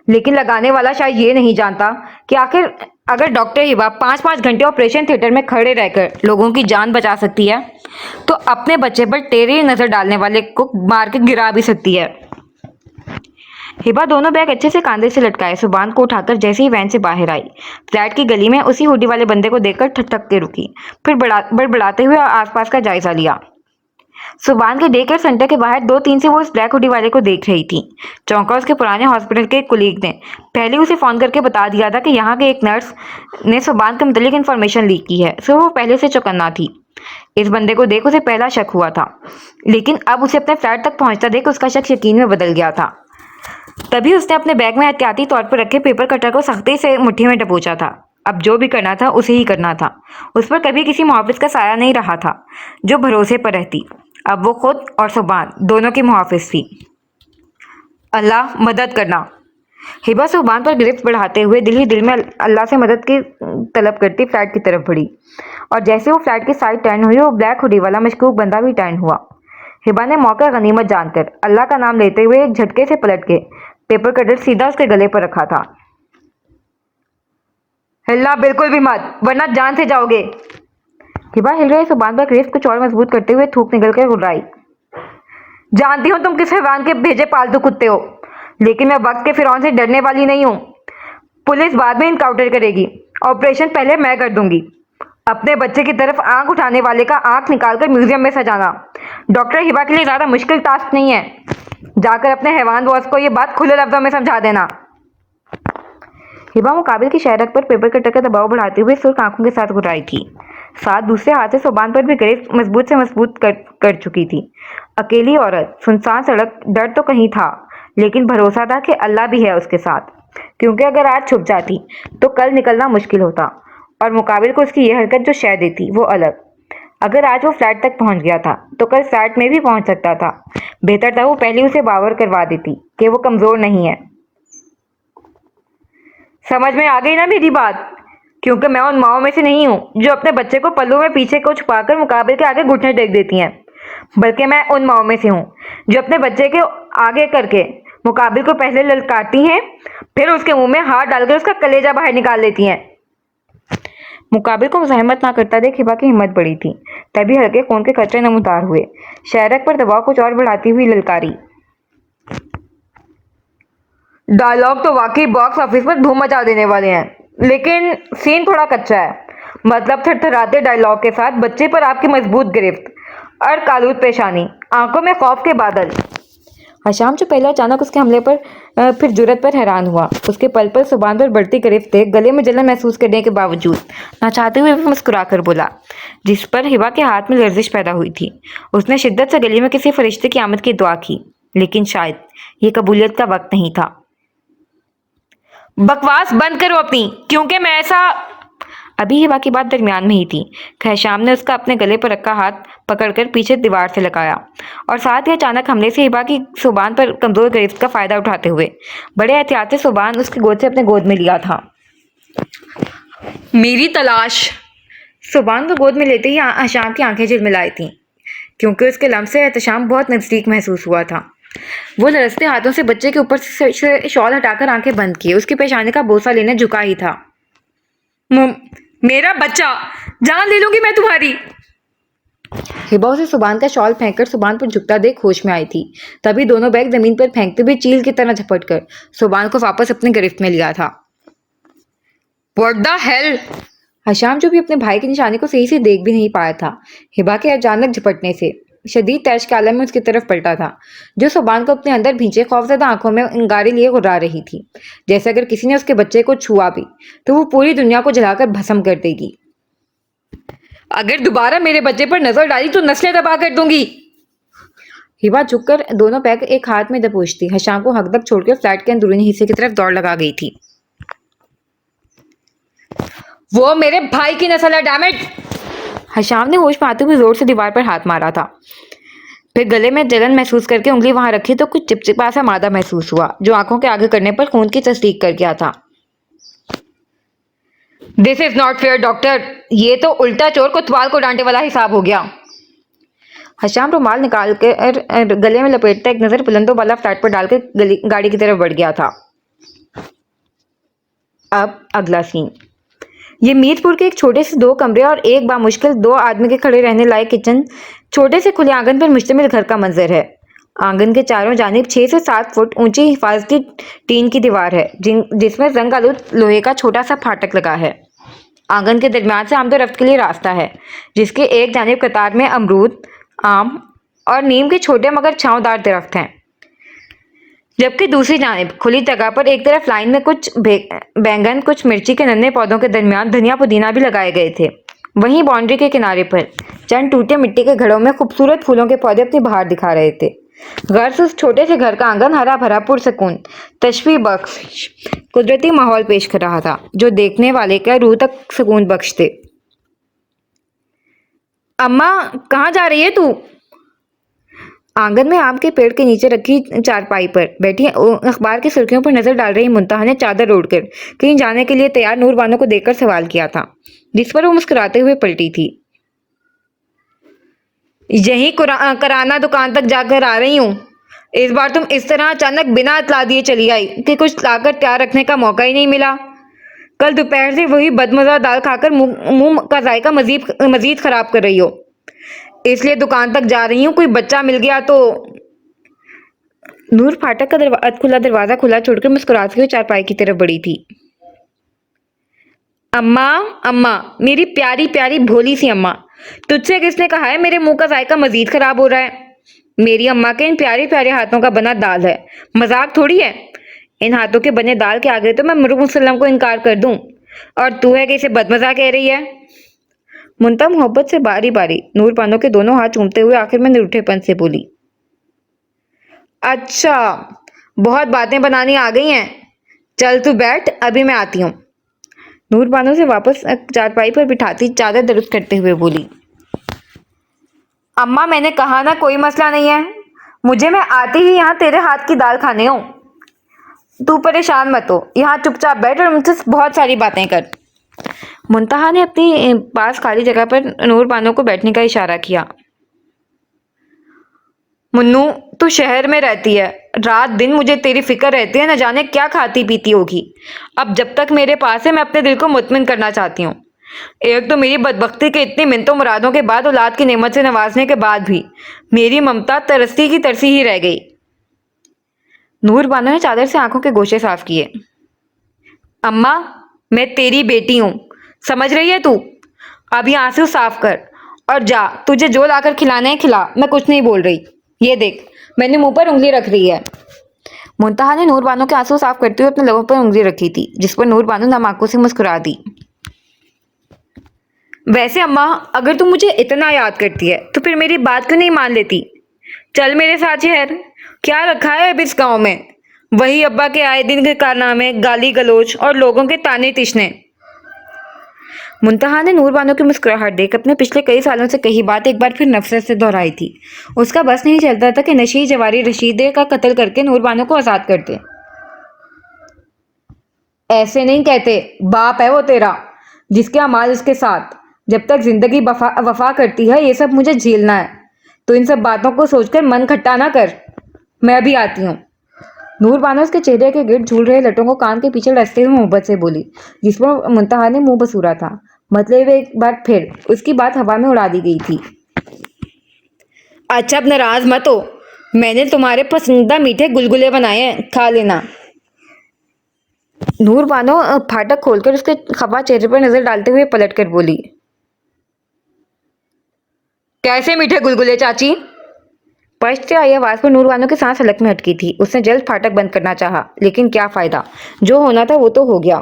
लेकिन लगाने वाला शायद ये नहीं जानता कि आखिर अगर डॉक्टर हिबा 5-5 घंटे ऑपरेशन थिएटर में खड़े रहकर लोगों की जान बचा सकती है, तो अपने बच्चे पर टेढ़ी नजर डालने वाले को मार के गिरा भी सकती है। हिबा दोनों बैग अच्छे से कांधे से लटकाए सुबान को उठाकर जैसे ही वैन से बाहर आई, फ्लैट की गली में उसी हुडी वाले बंदे को देखकर ठक के रुकी, फिर बड़बड़ाते हुए आसपास का जायजा लिया। सुबान के डे केयर सेंटर के बाहर 2-3 से वो इस ब्लैक हुडी वाले को देख रही थी। चौंका उसके पुराने हॉस्पिटल के एक कुलीग ने पहले उसे फोन करके बता दिया था कि यहाँ के एक नर्स ने सुबान के मुतालिक इन्फॉर्मेशन लीक की है, सो वो पहले से चौकन्ना थी। इस बंदे को देख उसे पहला शक हुआ था, लेकिन अब उसे अपने फ्लैट तक पहुंचता देख उसका शक यकीन में बदल गया था। तभी उसने अपने बैग में एहतियाती तौर पर रखे पेपर कटर को सख्ती से मुट्ठी में दबोचा था। अब जो भी करना था उसे ही करना था। उस पर कभी किसी मुहाफिज का साया नहीं रहा था जो भरोसे पर रहती। अब वो खुद और सुबान दोनों की मुहाफिज थी। अल्लाह मदद करना। हिबा सुबान पर गिरफ्त बढ़ाते हुए दिल ही दिल में अल्लाह से मदद की तलब करती फ्लैट की तरफ बढ़ी, और जैसे वो फ्लैट की साइड टर्न हुई वो ब्लैक हुडी वाला मशकूक बंदा भी टर्न हुआ। हिबा ने मौका गनीमत जानकर अल्लाह का नाम लेते हुए एक झटके से पलट के पेपर कटर सीधा उसके गले पर रखा था। हिलना बिल्कुल भी मत, वरना जान से जाओगे। हिबा हिल रहे सुबान पर गिरफ्त कुछ और मजबूत करते हुए थूक निकल कर गुर्राई। जानती हूँ तुम किस हैवान के भेजे पालतू कुत्ते हो, लेकिन मैं वक्त के फिरौन से डरने वाली नहीं हूँ। पुलिस बाद में इनकाउंटर करेगी, ऑपरेशन पहले मैं कर दूंगी। अपने बच्चे की तरफ आंख उठाने वाले का आंख निकालकर म्यूजियम में सजाना डॉक्टर हिबा के लिए ज्यादा मुश्किल टास्क नहीं है। जाकर अपने हैवान बॉस को ये बात खुले लफ्जों में समझा देना। हिबा मुकाबिल की शायरक पर पेपर कटर का दबाव बढ़ाते हुए सुर्ख आंखों के साथ घुराई थी। साथ दूसरे हाथ से सुबान पर भी गिरफ्त मजबूत से मजबूत कर चुकी थी। अकेली औरत, सुनसान सड़क, डर तो कहीं था, लेकिन भरोसा था कि अल्लाह भी है उसके साथ। क्योंकि अगर आज छुप जाती तो कल निकलना मुश्किल होता, और मुकाबिल को उसकी ये हरकत जो शह देती वो अलग। अगर आज वो फ्लैट तक पहुंच गया था तो कल फ्लैट में भी पहुंच सकता था। बेहतर था वो पहले उसे बावर करवा देती कि वो कमजोर नहीं है। समझ में आ गई ना मेरी बात? क्योंकि मैं उन माओं में से नहीं हूँ जो अपने बच्चे को पल्लू में पीछे को छुपाकर मुकाबिल के आगे घुटने टेक देती हैं, बल्कि मैं उन माओं में से हूँ जो अपने बच्चे के आगे करके मुकाबिल को पहले ललकारती हैं, फिर उसके मुंह में हाथ डालकर उसका कलेजा बाहर निकाल लेती हैं। मुकाबिल को मुज़ाहमत ना करता देख हिबा की हिम्मत बढ़ी थी। तभी हल्के खून के कतरे नमूदार हुए। शायरक पर दबाव कुछ और बढ़ाती हुई ललकारी, डायलॉग तो वाकई बॉक्स ऑफिस पर धूम मचा देने वाले हैं, लेकिन सीन थोड़ा कच्चा है। मतलब थरथराते डायलॉग के साथ बच्चे पर आपकी मजबूत गिरफ्त और कालूद पेशानी, आंखों में खौफ के बादल। हशाम जो पहले अचानक उसके हमले पर फिर जुर्रत पर हैरान हुआ। उसके पल पल जुबान पर बढ़ती गिरफ्त देख गले में जलन महसूस करने के बावजूद ना चाहते हुए भी मुस्कुरा कर बोला, जिस पर हिबा के हाथ में लर्जिश पैदा हुई थी। उसने शिद्दत से गले में किसी फरिश्ते की आमद की दुआ की, लेकिन शायद ये कबूलियत का वक्त नहीं था। बकवास बंद करो अपनी, क्योंकि मैं ऐसा। अभी हिबा की बात दरमियान में ही थी। खैशाम ने उसका अपने गले पर रखा हाथ पकड़कर पीछे दीवार से लगाया, और साथ ही अचानक हमले से हिबा की जुबान पर कमजोर गिरफ्त का फायदा उठाते हुए बड़े एहतियात से जुबान उसकी गोद से अपने गोद में लिया था। मेरी तलाश। जुबान को गोद में लेते ही हशाम की आंखें झिलमिलाई थीं, क्योंकि उसके लम्स से एहतशाम बहुत नजदीक महसूस हुआ था। वो लरसते हाथों से बच्चे के ऊपर से शॉल हटाकर आंखें बंद किए उसकी पेशानी का बोसा लेने झुका ही था। मेरा बच्चा, जान ले लूंगी मैं तुम्हारी। हिबा उसे सुबान का शॉल फेंककर सुबान पर झुकता देख होश में आई थी। तभी दोनों बैग जमीन पर फेंकते हुए चील की तरह झपट कर सुबान को वापस अपनी गिरफ्त में लिया था। What the hell? हशाम जो भी अपने भाई की निशानी को सही से देख भी नहीं पाया था, हिबा के अचानक झपटने से शदीद तैश के आलम में उसकी तरफ पलटा था, जो सुबान को अपने अंदर भींचे खौफजदा आंखों में अंगारे लिए गुर्रा रही थी। जैसे अगर किसी ने उसके बच्चे को छुआ भी तो वो पूरी दुनिया को जलाकर भस्म कर देगी। अगर दोबारा मेरे बच्चे पर नजर डाली तो नस्लें तबाह कर दूंगी। हिबा झुककर दोनों पैर एक हाथ में दबोचती हशाम को हकदक छोड़कर फ्लैट के अंदरूनी हिस्से की तरफ दौड़ लगा गई थी। वो मेरे भाई की नस्ल है, डैम इट। हशाम ने होश में आते हुए जोर से दीवार पर हाथ मारा था। फिर गले में जलन महसूस करके उंगली वहां रखी तो कुछ चिपचिपा सा मादा महसूस हुआ, जो आंखों के आगे करने पर खून की तस्दीक कर गया था। This is not fair doctor, ये तो उल्टा चोर कोतवाल को डांटे वाला हिसाब हो गया। हशाम रुमाल निकाल कर गले में लपेटता एक नजर बुलंदों वाला फ्लैट पर डालकर गाड़ी की तरफ बढ़ गया था। अब अगला सीन। ये मीरपुर के एक छोटे से 2 कमरे और एक बामुश्किल 2 आदमी के खड़े रहने लायक किचन, छोटे से खुले आंगन पर मुश्तमिल घर का मंजर है। आंगन के चारों जानिब 6 से 7 फुट ऊंची हिफाजती टीन की दीवार है, जिसमें रंग आलूद लोहे का छोटा सा फाटक लगा है। आंगन के दरमियान से आमदोरफ्त के लिए रास्ता है, जिसके एक जानिब कतार में अमरूद, आम और नीम के छोटे मगर छांवदार दरख्त हैं, जबकि दूसरी जानिब खुली जगह पर एक तरफ लाइन में कुछ बैंगन, कुछ मिर्ची के नन्हे पौधों के दरमियान धनिया पुदीना भी लगाए गए थे। वहीं बाउंड्री के किनारे पर चंद टूटे मिट्टी के घड़ों में खूबसूरत फूलों के पौधे अपनी बहार दिखा रहे थे। गर्ज उस छोटे से घर का आंगन हरा भरा पुरसकून तशफी बख्श कुदरती माहौल पेश कर रहा था, जो देखने वाले का रूह तक सुकून बख्शते। अम्मा, कहाँ जा रही है तू? आंगन में आम के पेड़ के नीचे रखी चारपाई पर बैठी अखबार की सुर्खियों पर नजर डाल रही मुंतहा ने चादर ओढ़कर कहीं जाने के लिए तैयार नूरबानो को देखकर सवाल किया था, जिस पर वो मुस्कुराते हुए पलटी थी। यही कराना दुकान तक जाकर आ रही हूँ। इस बार तुम इस तरह अचानक बिना इतला दिए चली आई कि कुछ लाकर तैयार रखने का मौका ही नहीं मिला। कल दोपहर से वही बदमजा दाल खाकर मुंह का जायका मजीद खराब कर रही हो, इसलिए दुकान तक जा रही हूँ। कोई बच्चा मिल गया तो। नूर फाटक का दरवाजा खुला छोड़कर मुस्कुराती हुई चारपाई की तरफ बढ़ी थी। अम्मा, अम्मा, मेरी प्यारी प्यारी भोली सी अम्मा, तुझसे किसने कहा है मेरे मुंह का जायका मजीद खराब हो रहा है? मेरी अम्मा के इन प्यारे प्यारे हाथों का बना दाल है, मजाक थोड़ी है। इन हाथों के बने दाल के आगे तो मैं मुसल्लम को इनकार कर दूं, और तू है कि इसे बदमजा कह रही है? मुंता मोहब्बत से बारी बारी नूर पानों के दोनों हाथ चूमते हुए आखिर में निरूठेपन से बोली, अच्छा, बहुत बातें बनानी आ गई हैं। चल तू बैठ, अभी मैं आती हूँ। नूर बानो से वापस चारपाई पर बिठाती चादर दुरुस्त करते हुए बोली, अम्मा मैंने कहा ना कोई मसला नहीं है, मुझे मैं आती ही यहाँ तेरे हाथ की दाल खाने हूँ। तू परेशान मत हो, यहाँ चुपचाप बैठ और मुझसे बहुत सारी बातें कर। मुंतहा ने अपनी पास खाली जगह पर नूर बानो को बैठने का इशारा किया। मुन्नू, तू शहर में रहती है, रात दिन मुझे तेरी फिक्र रहती है, न जाने क्या खाती पीती होगी। अब जब तक मेरे पास है मैं अपने दिल को मुतमिन करना चाहती हूँ। एक तो मेरी बदबख्ती के इतनी मिन्नतों मुरादों के बाद, औलाद की नेमत से नवाजने के बाद भी मेरी ममता तरसती की तरसी ही रह गई। नूर बानो ने चादर से आंखों के गोशे साफ किए। अम्मा, मैं तेरी बेटी हूँ, समझ रही है तू? अब ये आंसू साफ कर और जा, तुझे जो लाकर खिलाना है खिला, मैं कुछ नहीं बोल रही। ये देख, मैंने मुंह पर उंगली रख रही है। मुंतहा ने नूर बानो के आंसू साफ करते हुए अपने लबों पर उंगली रखी थी, जिस पर नूर बानो नम आंखों से मुस्कुरा दी। वैसे अम्मा, अगर तू मुझे इतना याद करती है तो फिर मेरी बात क्यों नहीं मान लेती? चल मेरे साथ शहर। क्या रखा है अब इस गांव में? वही अब्बा के आए दिन के कारनामे, गाली गलोच और लोगों के ताने तिश्ने। मुंतहा ने नूर बानो की मुस्कुराहट देख अपने पिछले कई सालों से कही बात एक बार फिर नफरत से दोहराई थी। उसका बस नहीं चलता था कि नशी जवारी रशीदे का कत्ल करके नूर बानो को आज़ाद कर दे। ऐसे नहीं कहते, बाप है वो तेरा, जिसके अमाल उसके साथ। जब तक जिंदगी वफा करती है ये सब मुझे झेलना है, तो इन सब बातों को सोचकर मन खट्टा ना कर। मैं अभी आती हूँ। नूर बानो उसके चेहरे के गिर्द झूल रहे लटों को कान के पीछे डसते हुए मोहब्बत से बोली, जिस पर मुंतहा ने मुंह बसूरा था। मतलब एक बार फिर उसकी बात हवा में उड़ा दी गई थी। अच्छा, अब नाराज मत हो, मैंने तुम्हारे पसंदीदा मीठे गुलगुले बनाए हैं, खा लेना। नूर बानो फाटक खोलकर उसके खफा चेहरे पर नजर डालते हुए पलट कर बोली, कैसे मीठे गुलगुले चाची? पश्च आई आवाज पर नूर बानो की सांस हलक में अटकी थी। उसने जल्द फाटक बंद करना चाहा, लेकिन क्या फायदा, जो होना था वो तो हो गया।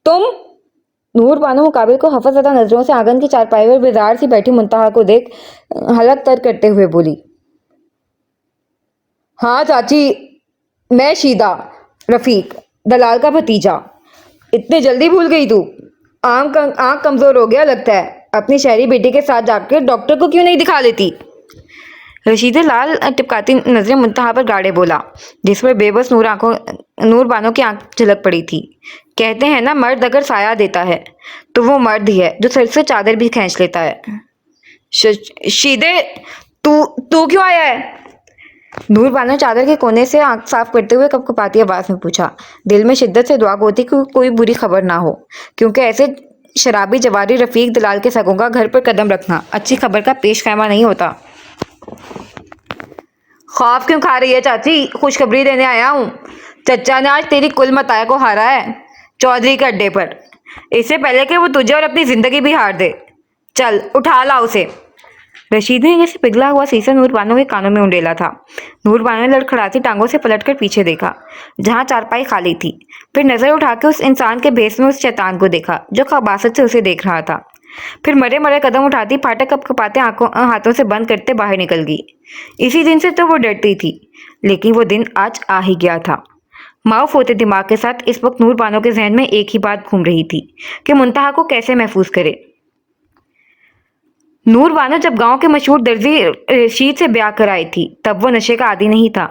तुम? नूर बानो मुकाबिल को हफसज़दा नजरों से आंगन की चारपाई पर बेजार सी बैठी मुंतहा को देख हलक तर करते हुए बोली, हाँ चाची, मैं शीदा रफीक, दलाल का भतीजा। इतने जल्दी भूल गई तू? आंख कमजोर हो गया लगता है। अपनी शहरी बेटी के साथ जाकर डॉक्टर को क्यों नहीं दिखा लेती? रशीदे लाल टिपकाती नजरें मुंतहा पर गाड़े बोला, जिस पर बेबस नूर बानो की आंख झलक पड़ी थी। कहते हैं ना, मर्द अगर साया देता है तो वो मर्द ही है जो सर से चादर भी खींच लेता है। शीदे, तू क्यों आया है? नूर बानो चादर के कोने से आंख साफ करते हुए कपकपाती आवाज में पूछा। दिल में शिद्दत से दुआ गोती कि कोई बुरी खबर ना हो, क्योंकि ऐसे शराबी जवारी रफीक दलाल के सगों का घर पर कदम रखना अच्छी खबर का पेश खैमा नहीं होता। खौफ क्यों खा रही है चाची? खुशखबरी देने आया हूँ। चचा ने आज तेरी कुल मताया को हारा है चौधरी के अड्डे पर, इससे पहले कि वो तुझे और अपनी जिंदगी भी हार दे। चल उठा ला उसे। रशीद ने जैसे पिघला हुआ शीशा नूर बानो के कानों में उंडेला था। नूर बानो ने लड़खड़ाती टांगों से पलटकर पीछे देखा, जहां चारपाई खाली थी। फिर नजर उठा के उस इंसान के भेस में उस शैतान को देखा जो खबासत से उसे देख रहा था। फिर मरे मरे कदम उठाती फाटक कपकपाते हाथों से बंद करते बाहर निकल गई। इसी दिन से तो वो डरती थी, लेकिन वो दिन आज आ ही गया था। माऊफ होते दिमाग के साथ इस वक्त नूर बानो के जहन में एक ही बात घूम रही थी कि मुंतहा को कैसे महफूज करे। नूर बानो जब गांव के मशहूर दर्जी रशीद से ब्याह कर आई थी तब वो नशे का आदी नहीं था,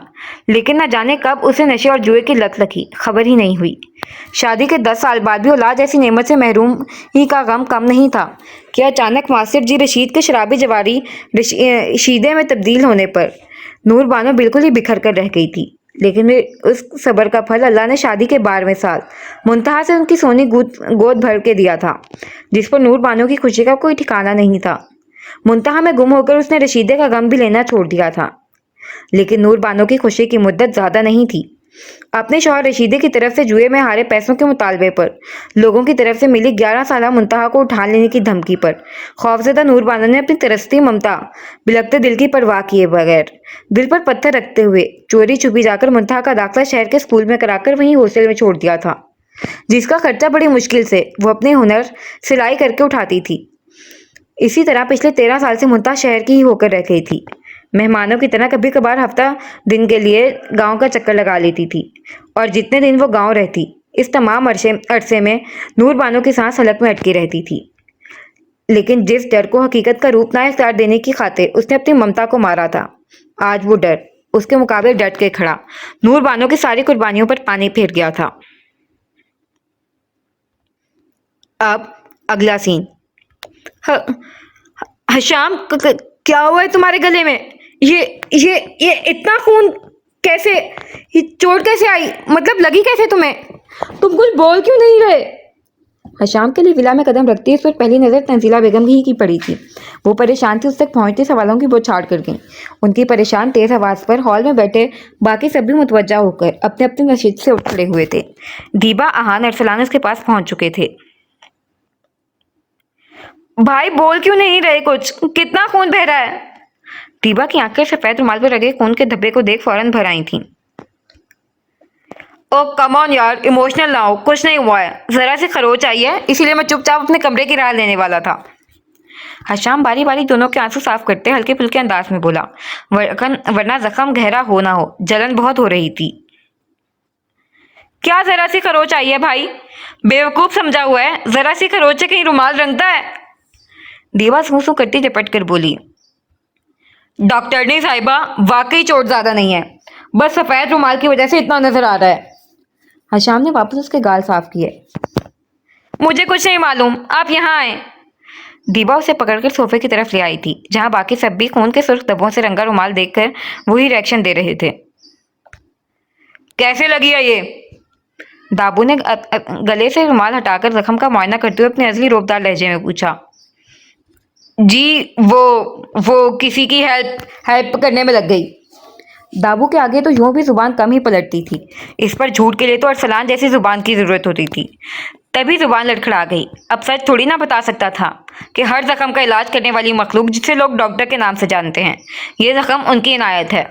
लेकिन न जाने कब उसे नशे और जुए की लत लगी, खबर ही नहीं हुई। शादी के 10 साल बाद भी औलाद ऐसी नेमत से महरूम ही का गम कम नहीं था कि अचानक वासिफ जी रशीद के शराबी जवारी शीदे में तब्दील होने पर नूर बानो बिल्कुल ही बिखर कर रह गई थी। लेकिन उस सब्र का फल अल्लाह ने शादी के 12वें साल मुंतहा से उनकी सोनी गोद भर के दिया था, जिस पर नूर बानो की खुशी का कोई ठिकाना नहीं था। मुंतहा में गुम होकर उसने रशीदे का गम भी लेना छोड़ दिया था, लेकिन नूर बानो की खुशी की मुद्दत ज्यादा नहीं थी। अपने शौहर रशीदे की तरफ से जुए में हारे पैसों के मुतालबे पर लोगों की तरफ से मिली 11 साला मुंतहा को उठा लेने की धमकी पर खौफजदा नूर बानो ने अपनी तरसती ममता बिलखते दिल की परवाह किए बगैर दिल पर पत्थर रखते हुए चोरी छुपी जाकर मुंतहा का दाखिला शहर के स्कूल में कराकर वहीं हॉस्टल में छोड़ दिया था, जिसका खर्चा बड़ी मुश्किल से वो अपने हुनर सिलाई करके उठाती थी। इसी तरह पिछले 13 साल से मुंतहा शहर की ही होकर रह गई थी। मेहमानों की तरह कभी कभार हफ्ता दिन के लिए गांव का चक्कर लगा लेती थी। और जितने दिन वो गांव रहती, इस तमाम अरसे में नूर बानो की सांस हलक में अटकी रहती थी। लेकिन जिस डर को हकीकत का रूप ना इख्तियार देने की खातिर उसने अपनी ममता को मारा था, आज वो डर उसके मुकाबले डट के खड़ा नूर बानो की सारी कुर्बानियों पर पानी फेर गया था। अब अगला सीन। हशाम, क्या हुआ है तुम्हारे गले में? ये इतना खून कैसे? ये चोट कैसे आई? मतलब लगी कैसे तुम्हें? तुम कुछ बोल क्यों नहीं रहे? हशाम के लिए विला में कदम रखती इस पर पहली नजर तंजीला बेगम की पड़ी थी। वो परेशान थी, उस तक पहुंचते सवालों की बौछार कर गई। उनकी परेशान तेज आवाज पर हॉल में बैठे बाकी सब भी मुतवज्जा होकर अपने अपनी नशीद से उठ खड़े हुए थे। दीबा, आहान, अरसलान उसके पास पहुंच चुके थे। भाई बोल क्यों नहीं रहे कुछ? कितना खून बह रहा है? दीबा की आंखें सफेद रुमाल पर लगे खून के धब्बे को देख फौरन भर आई थीं। ओ कम ऑन यार, इमोशनल ना हो, कुछ नहीं हुआ है, जरा सी खरोच आई है, इसीलिए मैं चुपचाप अपने कमरे की राह लेने वाला था। हशाम बारी बारी दोनों के आंसू साफ करते हल्के फुल्के अंदाज में बोला, वरना जख्म गहरा हो ना हो, जलन बहुत हो रही थी। क्या जरा सी खरोच आई है भाई? बेवकूफ समझा हुआ है? जरा सी खरोच से कहीं रुमाल रंगता है? दीवा सूं सूं करती झपट कर बोली। डॉक्टरनी साहिबा, वाकई चोट ज्यादा नहीं है, बस सफेद रुमाल की वजह से इतना नजर आ रहा है। हशाम ने वापस उसके गाल साफ किए। मुझे कुछ नहीं मालूम, आप यहाँ आए। दीबा उसे पकड़कर सोफे की तरफ ले आई थी, जहां बाकी सब भी खून के सुर्ख धब्बों से रंगा रुमाल देखकर वही रिएक्शन दे रहे थे। कैसे लगी है ये? दाबू ने गले से रुमाल हटाकर जख्म का मुआयना करते हुए अपने असली रोबदार लहजे में पूछा। जी वो किसी की हेल्प करने में लग गई। दाबू के आगे तो यूं भी जुबान कम ही पलटती थी, इस पर झूठ के लिए तो अरसलान जैसी जुबान की जरूरत होती थी। तभी जुबान लड़खड़ा गई। अब सच थोड़ी ना बता सकता था कि हर जख्म का इलाज करने वाली मखलूक जिसे लोग डॉक्टर के नाम से जानते हैं, ये जख्म उनकी इनायत है।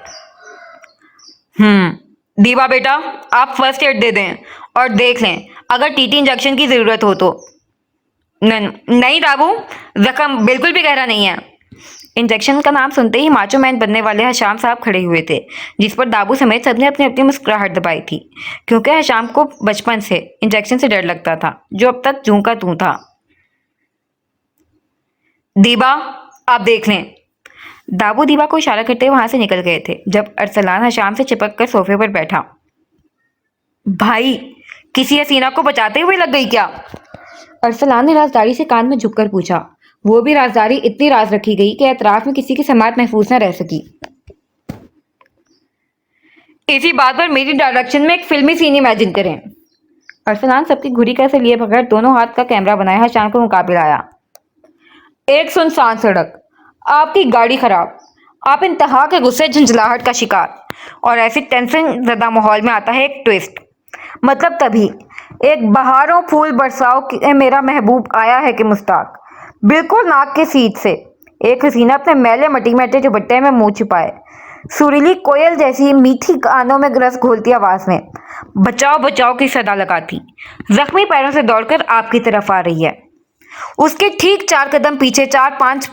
दीवा बेटा, आप फर्स्ट एड दे दें और देख लें अगर टीटी इंजेक्शन की जरूरत हो तो। नहीं दाबू, जख्म बिल्कुल भी गहरा नहीं है। इंजेक्शन का नाम सुनते ही माचो मैन बनने वाले हशाम साहब खड़े हुए थे, जिस पर दाबू समेत सबने अपनी अपनी मुस्कुराहट दबाई थी, क्योंकि हशाम को बचपन से इंजेक्शन से डर लगता था, जो अब तक जूं का तू था। दीबा, आप देख लें। दाबू दीबा को इशारा करते वहां से निकल गए थे, जब अरसलान हशाम से चिपक कर सोफे पर बैठा। भाई, किसी हसीना को बचाते हुए लग गई क्या? अरसलान ने राजदारी से कान में झुककर पूछा। वो भी राजदारी इतनी राज रखी गई कि एतराफ में किसी की समात महफूज न रह सकी। इसी बात पर मेरी डायरेक्शन में एक फिल्मी सीन इमेजिन करें। अरसलान सबकी घुरी कैसे लिए बगैर दोनों हाथ का कैमरा बनाया हशाम को मुकाबले आया। एक सुनसान सड़क, आपकी गाड़ी खराब, आप इंतहा के गुस्से, झंझलाहट का शिकार, और ऐसी टेंशन ज़दा माहौल में आता है एक ट्विस्ट। मतलब तभी एक बहारों फूल बरसाओ कि मेरा महबूब आया है कि मुस्ताक, बिल्कुल नाक के सीध से एक हसीना अपने मैले मटी मेटे दुपट्टे में मुंह छिपाए, सुरीली कोयल जैसी मीठी कानों में रस घोलती आवाज में बचाओ बचाओ की सदा लगाती, जख्मी पैरों से दौड़कर आपकी तरफ आ रही है। उसके ठीक 4 कदम पीछे 4-5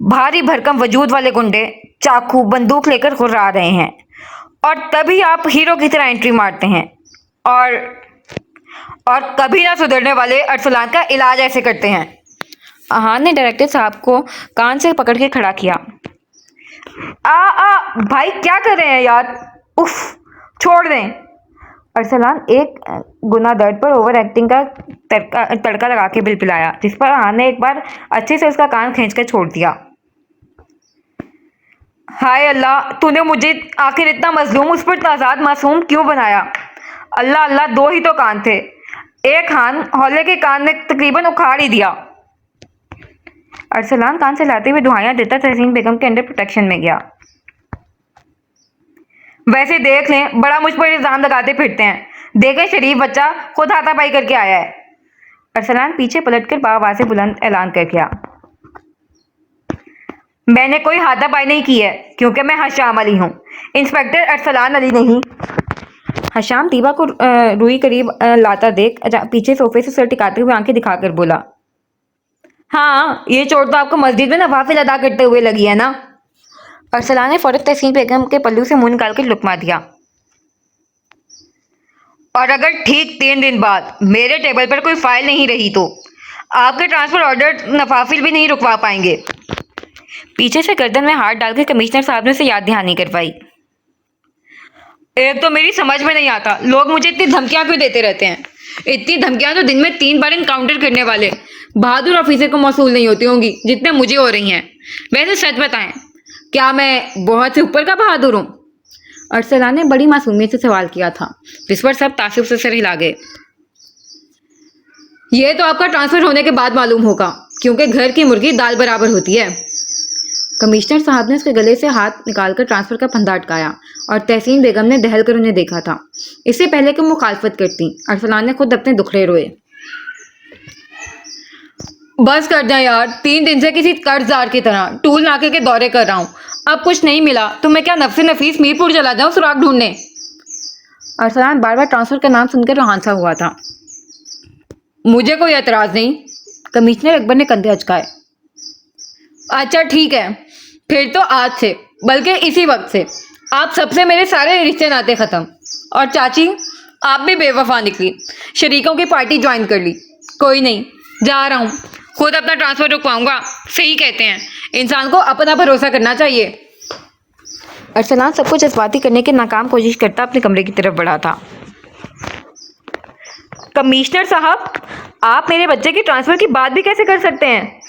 भारी भरकम वजूद वाले गुंडे चाकू बंदूक लेकर गुर्रा रहे हैं, और तभी आप हीरो की तरह एंट्री मारते हैं और कभी ना सुधरने वाले अरसलान का इलाज ऐसे करते हैं। आहान ने डायरेक्टर साहब को कान से पकड़ के खड़ा किया। भाई क्या कर रहे हैं यार? उफ, छोड़ दें। अरसलान एक गुना दर्द पर ओवर एक्टिंग का तड़का लगा के बिलबिलाया, जिस पर आहान ने एक बार अच्छे से उसका कान खींच कर छोड़ दिया। हाय अल्लाह, तूने मुझे आखिर इतना मजलूम, उस पर आजाद मासूम क्यों बनाया? अल्लाह अल्लाह, 2 ही तो कान थे, एक हान हौले के कान ने तकरीबन उखाड़ ही दिया। अरसलान कान से लाते हुए दुआएं देता तहसीन बेगम के अंडर प्रोटेक्शन में गया। वैसे देख लें, बड़ा मुझ पर इल्जाम लगाते फिरते हैं, देखे शरीफ बच्चा खुद हाथापाई करके आया है। अरसलान पीछे पलटकर बाआवाज़ बुलंद ऐलान कर गया। मैंने कोई हाथापाई नहीं की है, क्योंकि मैं हशाम अली हूँ, इंस्पेक्टर अरसलान अली नहीं। हशाम दीवा को रूई करीब लाता देख पीछे सोफे से सर टिकाते हुए आंखें दिखाकर बोला। हाँ, ये चोट तो आपको मस्जिद में नवाफिल अदा करते हुए लगी है ना? अरसलान ने फौरन तहसीन बेगम के पल्लू से मुंह निकाल कर लुकमा दिया। और अगर ठीक 3 दिन बाद मेरे टेबल पर कोई फाइल नहीं रही तो आपके ट्रांसफर ऑर्डर नफाफिल भी नहीं रुकवा पाएंगे। पीछे से गर्दन में हाथ डालकर कमिश्नर साहब ने उसे याद दहानी करवाई। एक तो मेरी समझ में नहीं आता लोग मुझे इतनी धमकियां क्यों देते रहते हैं। इतनी धमकियां तो दिन में 3 बार इनकाउंटर करने वाले बहादुर ऑफिसर को मौसूल नहीं होती होंगी जितने मुझे हो रही हैं। वैसे सच बताएं, क्या मैं बहुत से ऊपर का बहादुर हूँ? अरसलान ने बड़ी मासूमियत से सवाल किया था, जिस पर सब तासुब से सर हिला गए। ये तो आपका ट्रांसफर होने के बाद मालूम होगा, क्योंकि घर की मुर्गी दाल बराबर होती है। कमिश्नर साहब ने उसके गले से हाथ निकालकर ट्रांसफर का फंदा अटकाया और तहसीन बेगम ने दहल कर उन्हें देखा था। इससे पहले कि मुखालफत करती, अरसलान ने खुद अपने दुखड़े रोए। बस कर जाए यार, 3 दिन से किसी कर्जदार की तरह टूल नाके के दौरे कर रहा हूँ। अब कुछ नहीं मिला तो मैं क्या नफ्से नफीस मीरपुर चला जाऊँ सुराग ढूंढने? अरसलान बार बार ट्रांसफर का नाम सुनकर रोहानसा हुआ था। मुझे कोई एतराज नहीं, कमिश्नर अकबर ने कंधे अचकाए। अच्छा ठीक है, फिर तो आज से, बल्कि इसी वक्त से आप सबसे मेरे सारे रिश्ते नाते खत्म। और चाची, आप भी बेवफा निकली, शरीकों की पार्टी ज्वाइन कर ली। कोई नहीं, जा रहा हूँ, खुद अपना ट्रांसफर रुकवाऊंगा। सही कहते हैं, इंसान को अपना भरोसा करना चाहिए। अरसलान सबको जज्बाती करने की नाकाम कोशिश करता अपने कमरे की तरफ बढ़ा था। कमिश्नर साहब, आप मेरे बच्चे की ट्रांसफर की बात भी कैसे कर सकते हैं?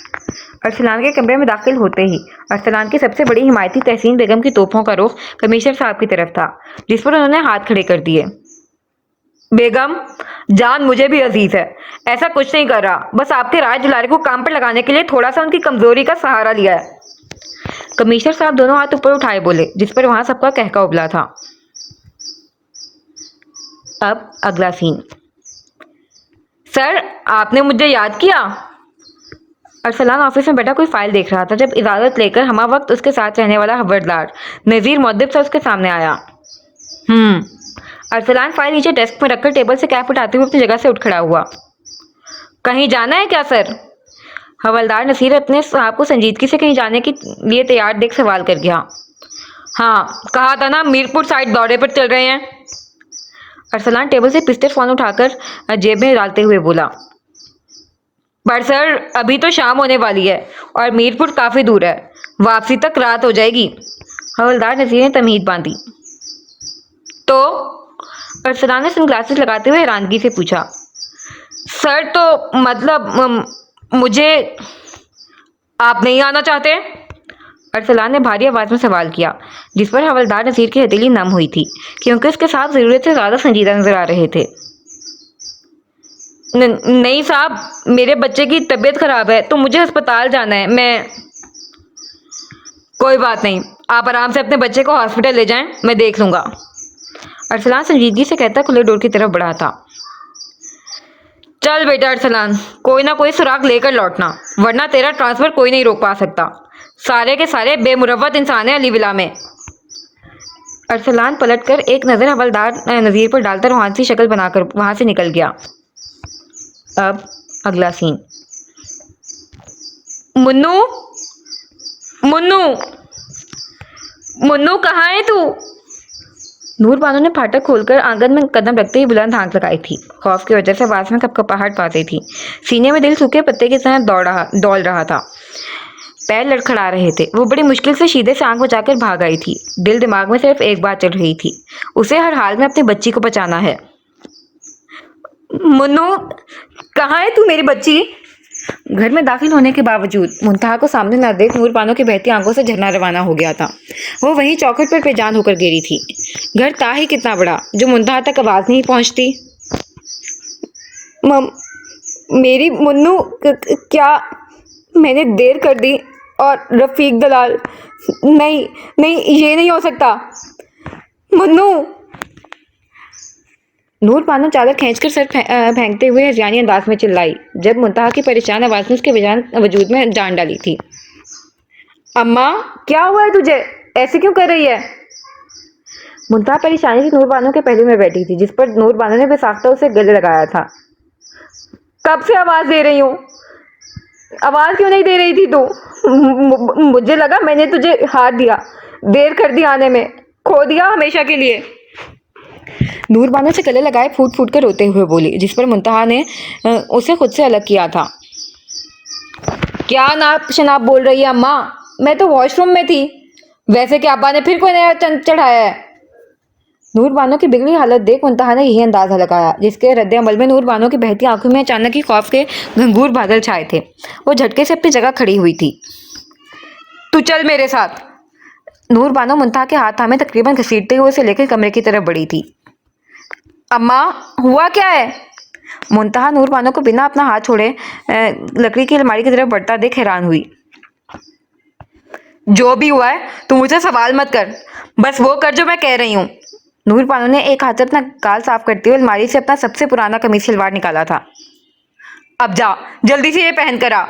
अरसलान के कमरे में दाखिल होते ही अरसलान की सबसे बड़ी हिमायती तहसीन बेगम की तोपों का रुख कमिश्नर साहब की तरफ था, जिस पर उन्होंने हाथ खड़े कर दिए। बेगम, जान मुझे भी अजीज है, ऐसा कुछ नहीं कर रहा, बस आपके राज दुलारे को काम पर लगाने के लिए थोड़ा सा उनकी कमजोरी का सहारा लिया है। कमिश्नर साहब दोनों हाथ ऊपर उठाए बोले, जिस पर वहां सबका कहका उबला था। अब अगला सीन। सर, आपने मुझे याद किया? अरसलान ऑफिस में बैठा कोई फाइल देख रहा था जब इजाजत लेकर हमा वक्त उसके साथ रहने वाला खबरदार नजीर मुअद्दिब सा उसके सामने आया। अरसलान फाइल नीचे डेस्क में रखकर टेबल से कैप उठाते हुए अपनी जगह से उठ खड़ा हुआ। कहीं जाना है क्या सर? हवलदार नसीर अपने साहब को संजीदगी से कहीं जाने के लिए तैयार देख सवाल कर गया। हाँ, कहा था ना मीरपुर साइड दौरे पर चल रहे हैं। अरसलान टेबल से पिस्टल फोन उठाकर जेब में डालते हुए बोला। पर सर, अभी तो शाम होने वाली है और मीरपुर काफी दूर है, वापसी तक रात हो जाएगी। हवलदार नजीर ने तमीद बांधी। तो अरसलान ने सनग्लासेस लगाते हुए हैरानगी से पूछा। सर, तो मतलब मुझे, आप नहीं आना चाहते? अरसलान ने भारी आवाज में सवाल किया, जिस पर हवलदार नजीर की हथेली नम हुई थी, क्योंकि उसके साथ जरूरत से ज्यादा संजीदा नजर आ रहे थे। नहीं साहब, मेरे बच्चे की तबीयत खराब है तो मुझे अस्पताल जाना है। मैं कोई बात नहीं, आप आराम से अपने बच्चे को हॉस्पिटल ले जाएं, मैं देख लूंगा। अरसलान संजीदगी से कहता खुले डोर की तरफ बढ़ा था। चल बेटा अरसलान, कोई ना कोई सुराग लेकर लौटना, वरना तेरा ट्रांसफर कोई नहीं रोक पा सकता। सारे के सारे बेमुरव्वत इंसान हैं अली विला में। अरसलान पलटकर एक नजर हवलदार नजीर पर डालकर वहां से शक्ल बनाकर वहां से निकल गया। अब अगला सीन। मुन्नू, मुन्नू, मुन्नू कहाँ है तू? नूर बानो ने फाटक खोलकर आंगन में कदम रखते ही बुलंद हाथ लगाई थी। खौफ की वजह से आवाज में कपकपाहट पाती थी। सीने में दिल सूखे पत्ते की तरह दौड़ रहा था। पैर लड़खड़ा रहे थे। वो बड़ी मुश्किल से सीधे से आंख बचाकर भाग आई थी। दिल दिमाग में सिर्फ एक बात चल रही थी, उसे हर हाल में अपनी बच्ची को बचाना है। मुन्नू, कहाँ है तू मेरी बच्ची? घर में दाखिल होने के बावजूद मुंतहा को सामने न देख नूर बानो की बहती आंखों से झरना रवाना हो गया था। वो वहीं चौखट पर बेजान होकर गिरी थी। घर था ही कितना बड़ा जो मुंतहा तक आवाज नहीं पहुंचती। मेरी मुन्नू, क्या मैंने देर कर दी? और रफीक दलाल, नहीं नहीं, ये नहीं हो सकता। मुन्नू। नूर बानो चादर खींचकर सर फेंकते हुए हरियाणी अंदाज में चिल्लाई, जब मुंतहा की परेशान आवाज ने उसके बेजान वजूद में जान डाली थी। अम्मा, क्या हुआ है तुझे? ऐसे क्यों कर रही है? मुंतहा परेशानी से नूर बानो के पहलू में बैठी थी, जिस पर नूर बानो ने बेसाख्ता उसे गले लगाया था। कब से आवाज दे रही हूँ, आवाज क्यों नहीं दे रही थी तू? मुझे लगा मैंने तुझे हार दिया। देर कर दी आने में, खो दिया हमेशा के लिए। नूर बानो से गले लगाए फूट फूट कर रोते हुए बोली, जिस पर मुंतहा ने उसे खुद से अलग किया था। क्या नाप शनाप बोल रही है अम्मा, मैं तो वॉशरूम में थी। वैसे कि अब्बा ने फिर कोई नया चंद चढ़ाया है। नूर बानो की बिगड़ी हालत देख मुंतहा ने यही अंदाजा लगाया, जिसके रद्द अमल में नूर बानो की बहती आंखों में अचानक ही खौफ के घंघूर बादल छाए थे। वो झटके से अपनी जगह खड़ी हुई थी। तू चल मेरे साथ। नूर बानो मुंतहा के हाथ थामे तकरीबन घसीटते हुए उसे लेकर कमरे की तरफ बढ़ी थी। अम्मा, हुआ क्या है? मुंतहा नूर बानो को बिना अपना हाथ छोड़े लकड़ी की अलमारी की तरफ बढ़ता देख हैरान हुई। जो भी हुआ है तू मुझसे सवाल मत कर, बस वो कर जो मैं कह रही हूँ। नूर बानो ने एक हाथ से अपना गाल साफ करते हुए अलमारी से अपना सबसे पुराना कमीज सलवार निकाला था। अब जा, जल्दी से ये पहन कर आ।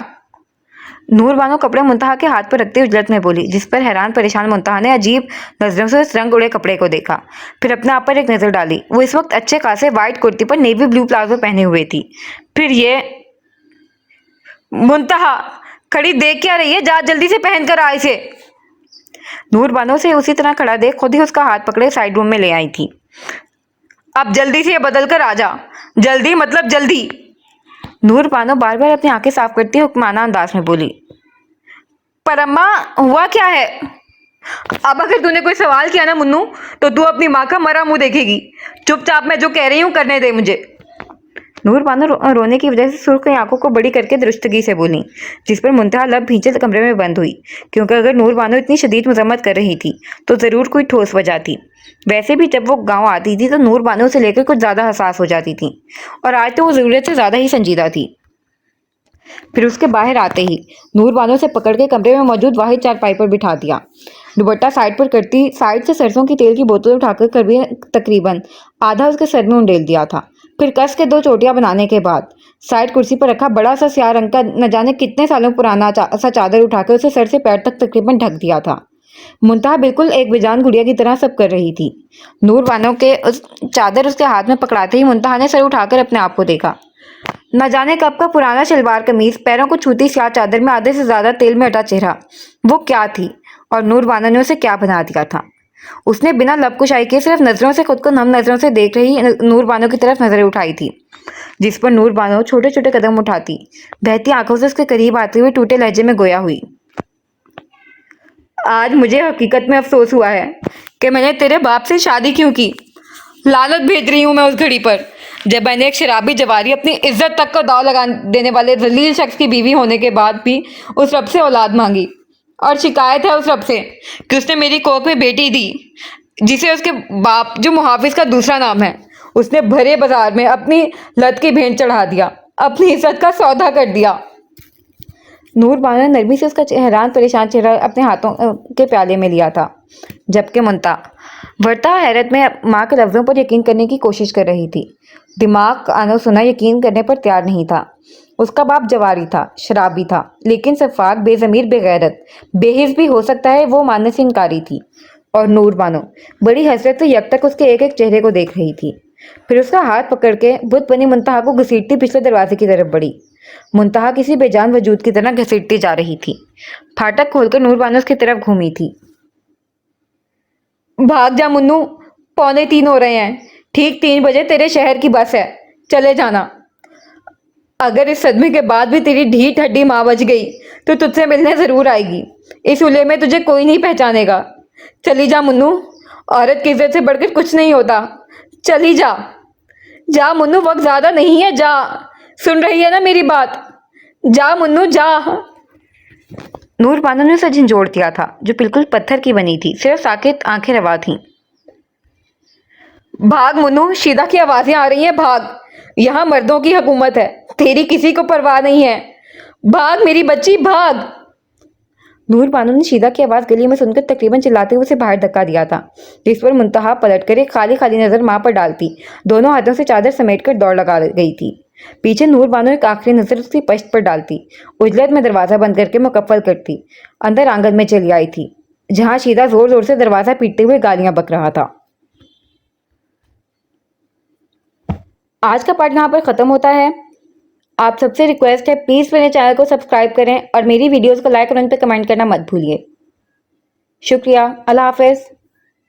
नूर बानो कपड़े मुंतहा के हाथ पर रखते उजलत में बोली, जिस पर हैरान परेशान मुंतहा ने अजीब नजरों से उस रंग उड़े कपड़े को देखा। फिर अपने आप पर एक नजर डाली। वो इस वक्त अच्छे खासे व्हाइट कुर्ती पर नेवी ब्लू प्लाजो पहने हुए थी। फिर ये मुंतहा खड़ी देख क्या रही है, जा जल्दी से पहन कर आ इसे। नूर बानो से उसी तरह खड़ा देख खुद ही उसका हाथ पकड़े साइड रूम में ले आई थी। अब जल्दी से ये बदल कर आ जा, जल्दी मतलब जल्दी। नूर बानो बार बार अपनी आंखें साफ करती हुक्माना अंदाज में बोली। पर अम्मा, हुआ क्या है? अब अगर तूने कोई सवाल किया ना मुन्नू, तो तू अपनी माँ का मरा मुंह देखेगी। चुपचाप मैं जो कह रही हूँ करने दे मुझे। नूर बानो रोने की वजह से सुर्ख आंखों को बड़ी करके दुरुस्तगी से बोली, जिस पर मुंतहा लब भींचे कमरे में बंद हुई, क्योंकि अगर नूर बानो इतनी शदीद मजम्मत कर रही थी तो ज़रूर कोई ठोस वजह थी। वैसे भी जब वो गांव आती थी तो नूर बानो से लेकर कुछ ज़्यादा हसास हो जाती थी, और आज तो वो ज़रूरत से ज़्यादा ही संजीदा थी। फिर उसके बाहर आते ही नूर बानो से पकड़ के कमरे में मौजूद वाहिद चारपाई पर बिठा दिया। दुपट्टा साइड पर करती साइड से सरसों की तेल की बोतल उठाकर कभी तकरीबन आधा उसके सर में उंडेल दिया था। फिर कस के दो चोटियां बनाने के बाद साइड कुर्सी पर रखा बड़ा सा स्याह रंग का न जाने कितने सालों पुराना सा चादर उठाकर उसे सर से पैर तक तकरीबन ढक दिया था। मुंतहा बिल्कुल एक बेजान गुड़िया की तरह सब कर रही थी। नूर बानो के उस चादर उसके हाथ में पकड़ाते ही मुंतहा ने सर उठाकर अपने आप को देखा। न जाने कब का पुराना शलवार कमीज, पैरों को छूती स्याह चादर में आधे से ज्यादा तेल में अटा चेहरा, वो क्या थी और नूर बानो ने उसे क्या बना दिया था? उसने बिना लबकुशाई के सिर्फ नजरों से खुद को नम नजरों से देख रही नूर बानो की तरफ नजरें उठाई थी, जिस पर नूर बानो छोटे छोटे कदम उठाती, बहती आंखों से उसके करीब आते हुए टूटे लहजे में गोया हुई। आज मुझे हकीकत में अफसोस हुआ है कि मैंने तेरे बाप से शादी क्यों की। लानत भेज रही हूँ मैं उस घड़ी पर जब मैंने एक शराबी जवारी, अपनी इज्जत तक को दाव लगा देने वाले जलील शख्स की बीवी होने के बाद भी उस रब से औलाद मांगी। और शिकायत है उस रब से कि उसने मेरी कोख में बेटी दी, जिसे उसके बाप, जो मुहाफिज का दूसरा नाम है, उसने भरे बाजार में अपनी लत की भेंट चढ़ा दिया, अपनी इज्जत का सौदा कर दिया। नूर बानो ने नरमी से उसका हैरान परेशान चेहरा अपने हाथों के प्याले में लिया था, जबकि वर्ता हैरत में माँ के लफ्ज़ों पर यकीन करने की कोशिश कर रही थी। दिमाग आनो सुना यकीन करने पर तैयार नहीं था। उसका बाप जवारी था, शराबी था, लेकिन सफाक, बेज़मीर, बेगैरत, बेहिस भी हो सकता है, वो मानने से इनकारी थी। और नूर बानो बड़ी हसरत से यक तक उसके एक एक चेहरे को देख रही थी। फिर उसका हाथ पकड़ के बुत बनी मुंतहा को घसीटती पिछले दरवाजे की तरफ बढ़ी। मुंतहा किसी बेजान वजूद की तरह घसीटती जा रही थी। फाटक खोलकर नूर बानो उसकी तरफ घूमी थी। भाग जा मुन्नू, 2:45 हो रहे हैं, ठीक 3 बजे तेरे शहर की बस है, चले जाना। अगर इस सदमे के बाद भी तेरी ढीठ हड्डी माँ बच गई तो तुझसे मिलने जरूर आएगी। इस उले में तुझे कोई नहीं पहचानेगा। चली जा मुन्नू, औरत की इज्जत से बढ़कर कुछ नहीं होता। चली जा, जा मुन्नू, वक्त ज्यादा नहीं है, जा। सुन रही है ना मेरी बात? जा मुन्नू, जा। नूर बानो ने उसे झंझोड़ दिया था, जो बिल्कुल पत्थर की बनी थी, सिर्फ साकित आंखें रवा थीं। भाग मुन्नू, शीदा की आवाजें आ रही हैं, भाग। यहाँ मर्दों की हुकूमत है, तेरी किसी को परवाह नहीं है। भाग मेरी बच्ची, भाग। नूर बानो ने शीदा की आवाज गली में सुनकर तकरीबन चिल्लाते हुए उसे बाहर धक्का दिया था, जिस पर मुंतहा पलटकर एक खाली खाली नजर माँ पर डालती दोनों हाथों से चादर समेटकर दौड़ लगा गई थी। पीछे नूर बानो एक आखिरी नजर उसकी पश्त पर डालती, उजलत में दरवाजा बंद करके मुकफ्फल करती अंदर आंगन में चली आई थी, जहां शीदा जोर जोर से दरवाजा पीटते हुए गालियां बक रहा था। आज का पार्ट यहाँ पर खत्म होता है। आप सबसे रिक्वेस्ट है, प्लीज मेरे चैनल को सब्सक्राइब करें और मेरी वीडियोस को लाइक और उन पर कमेंट करना मत भूलिए। शुक्रिया, अल्लाह हाफ़िज़।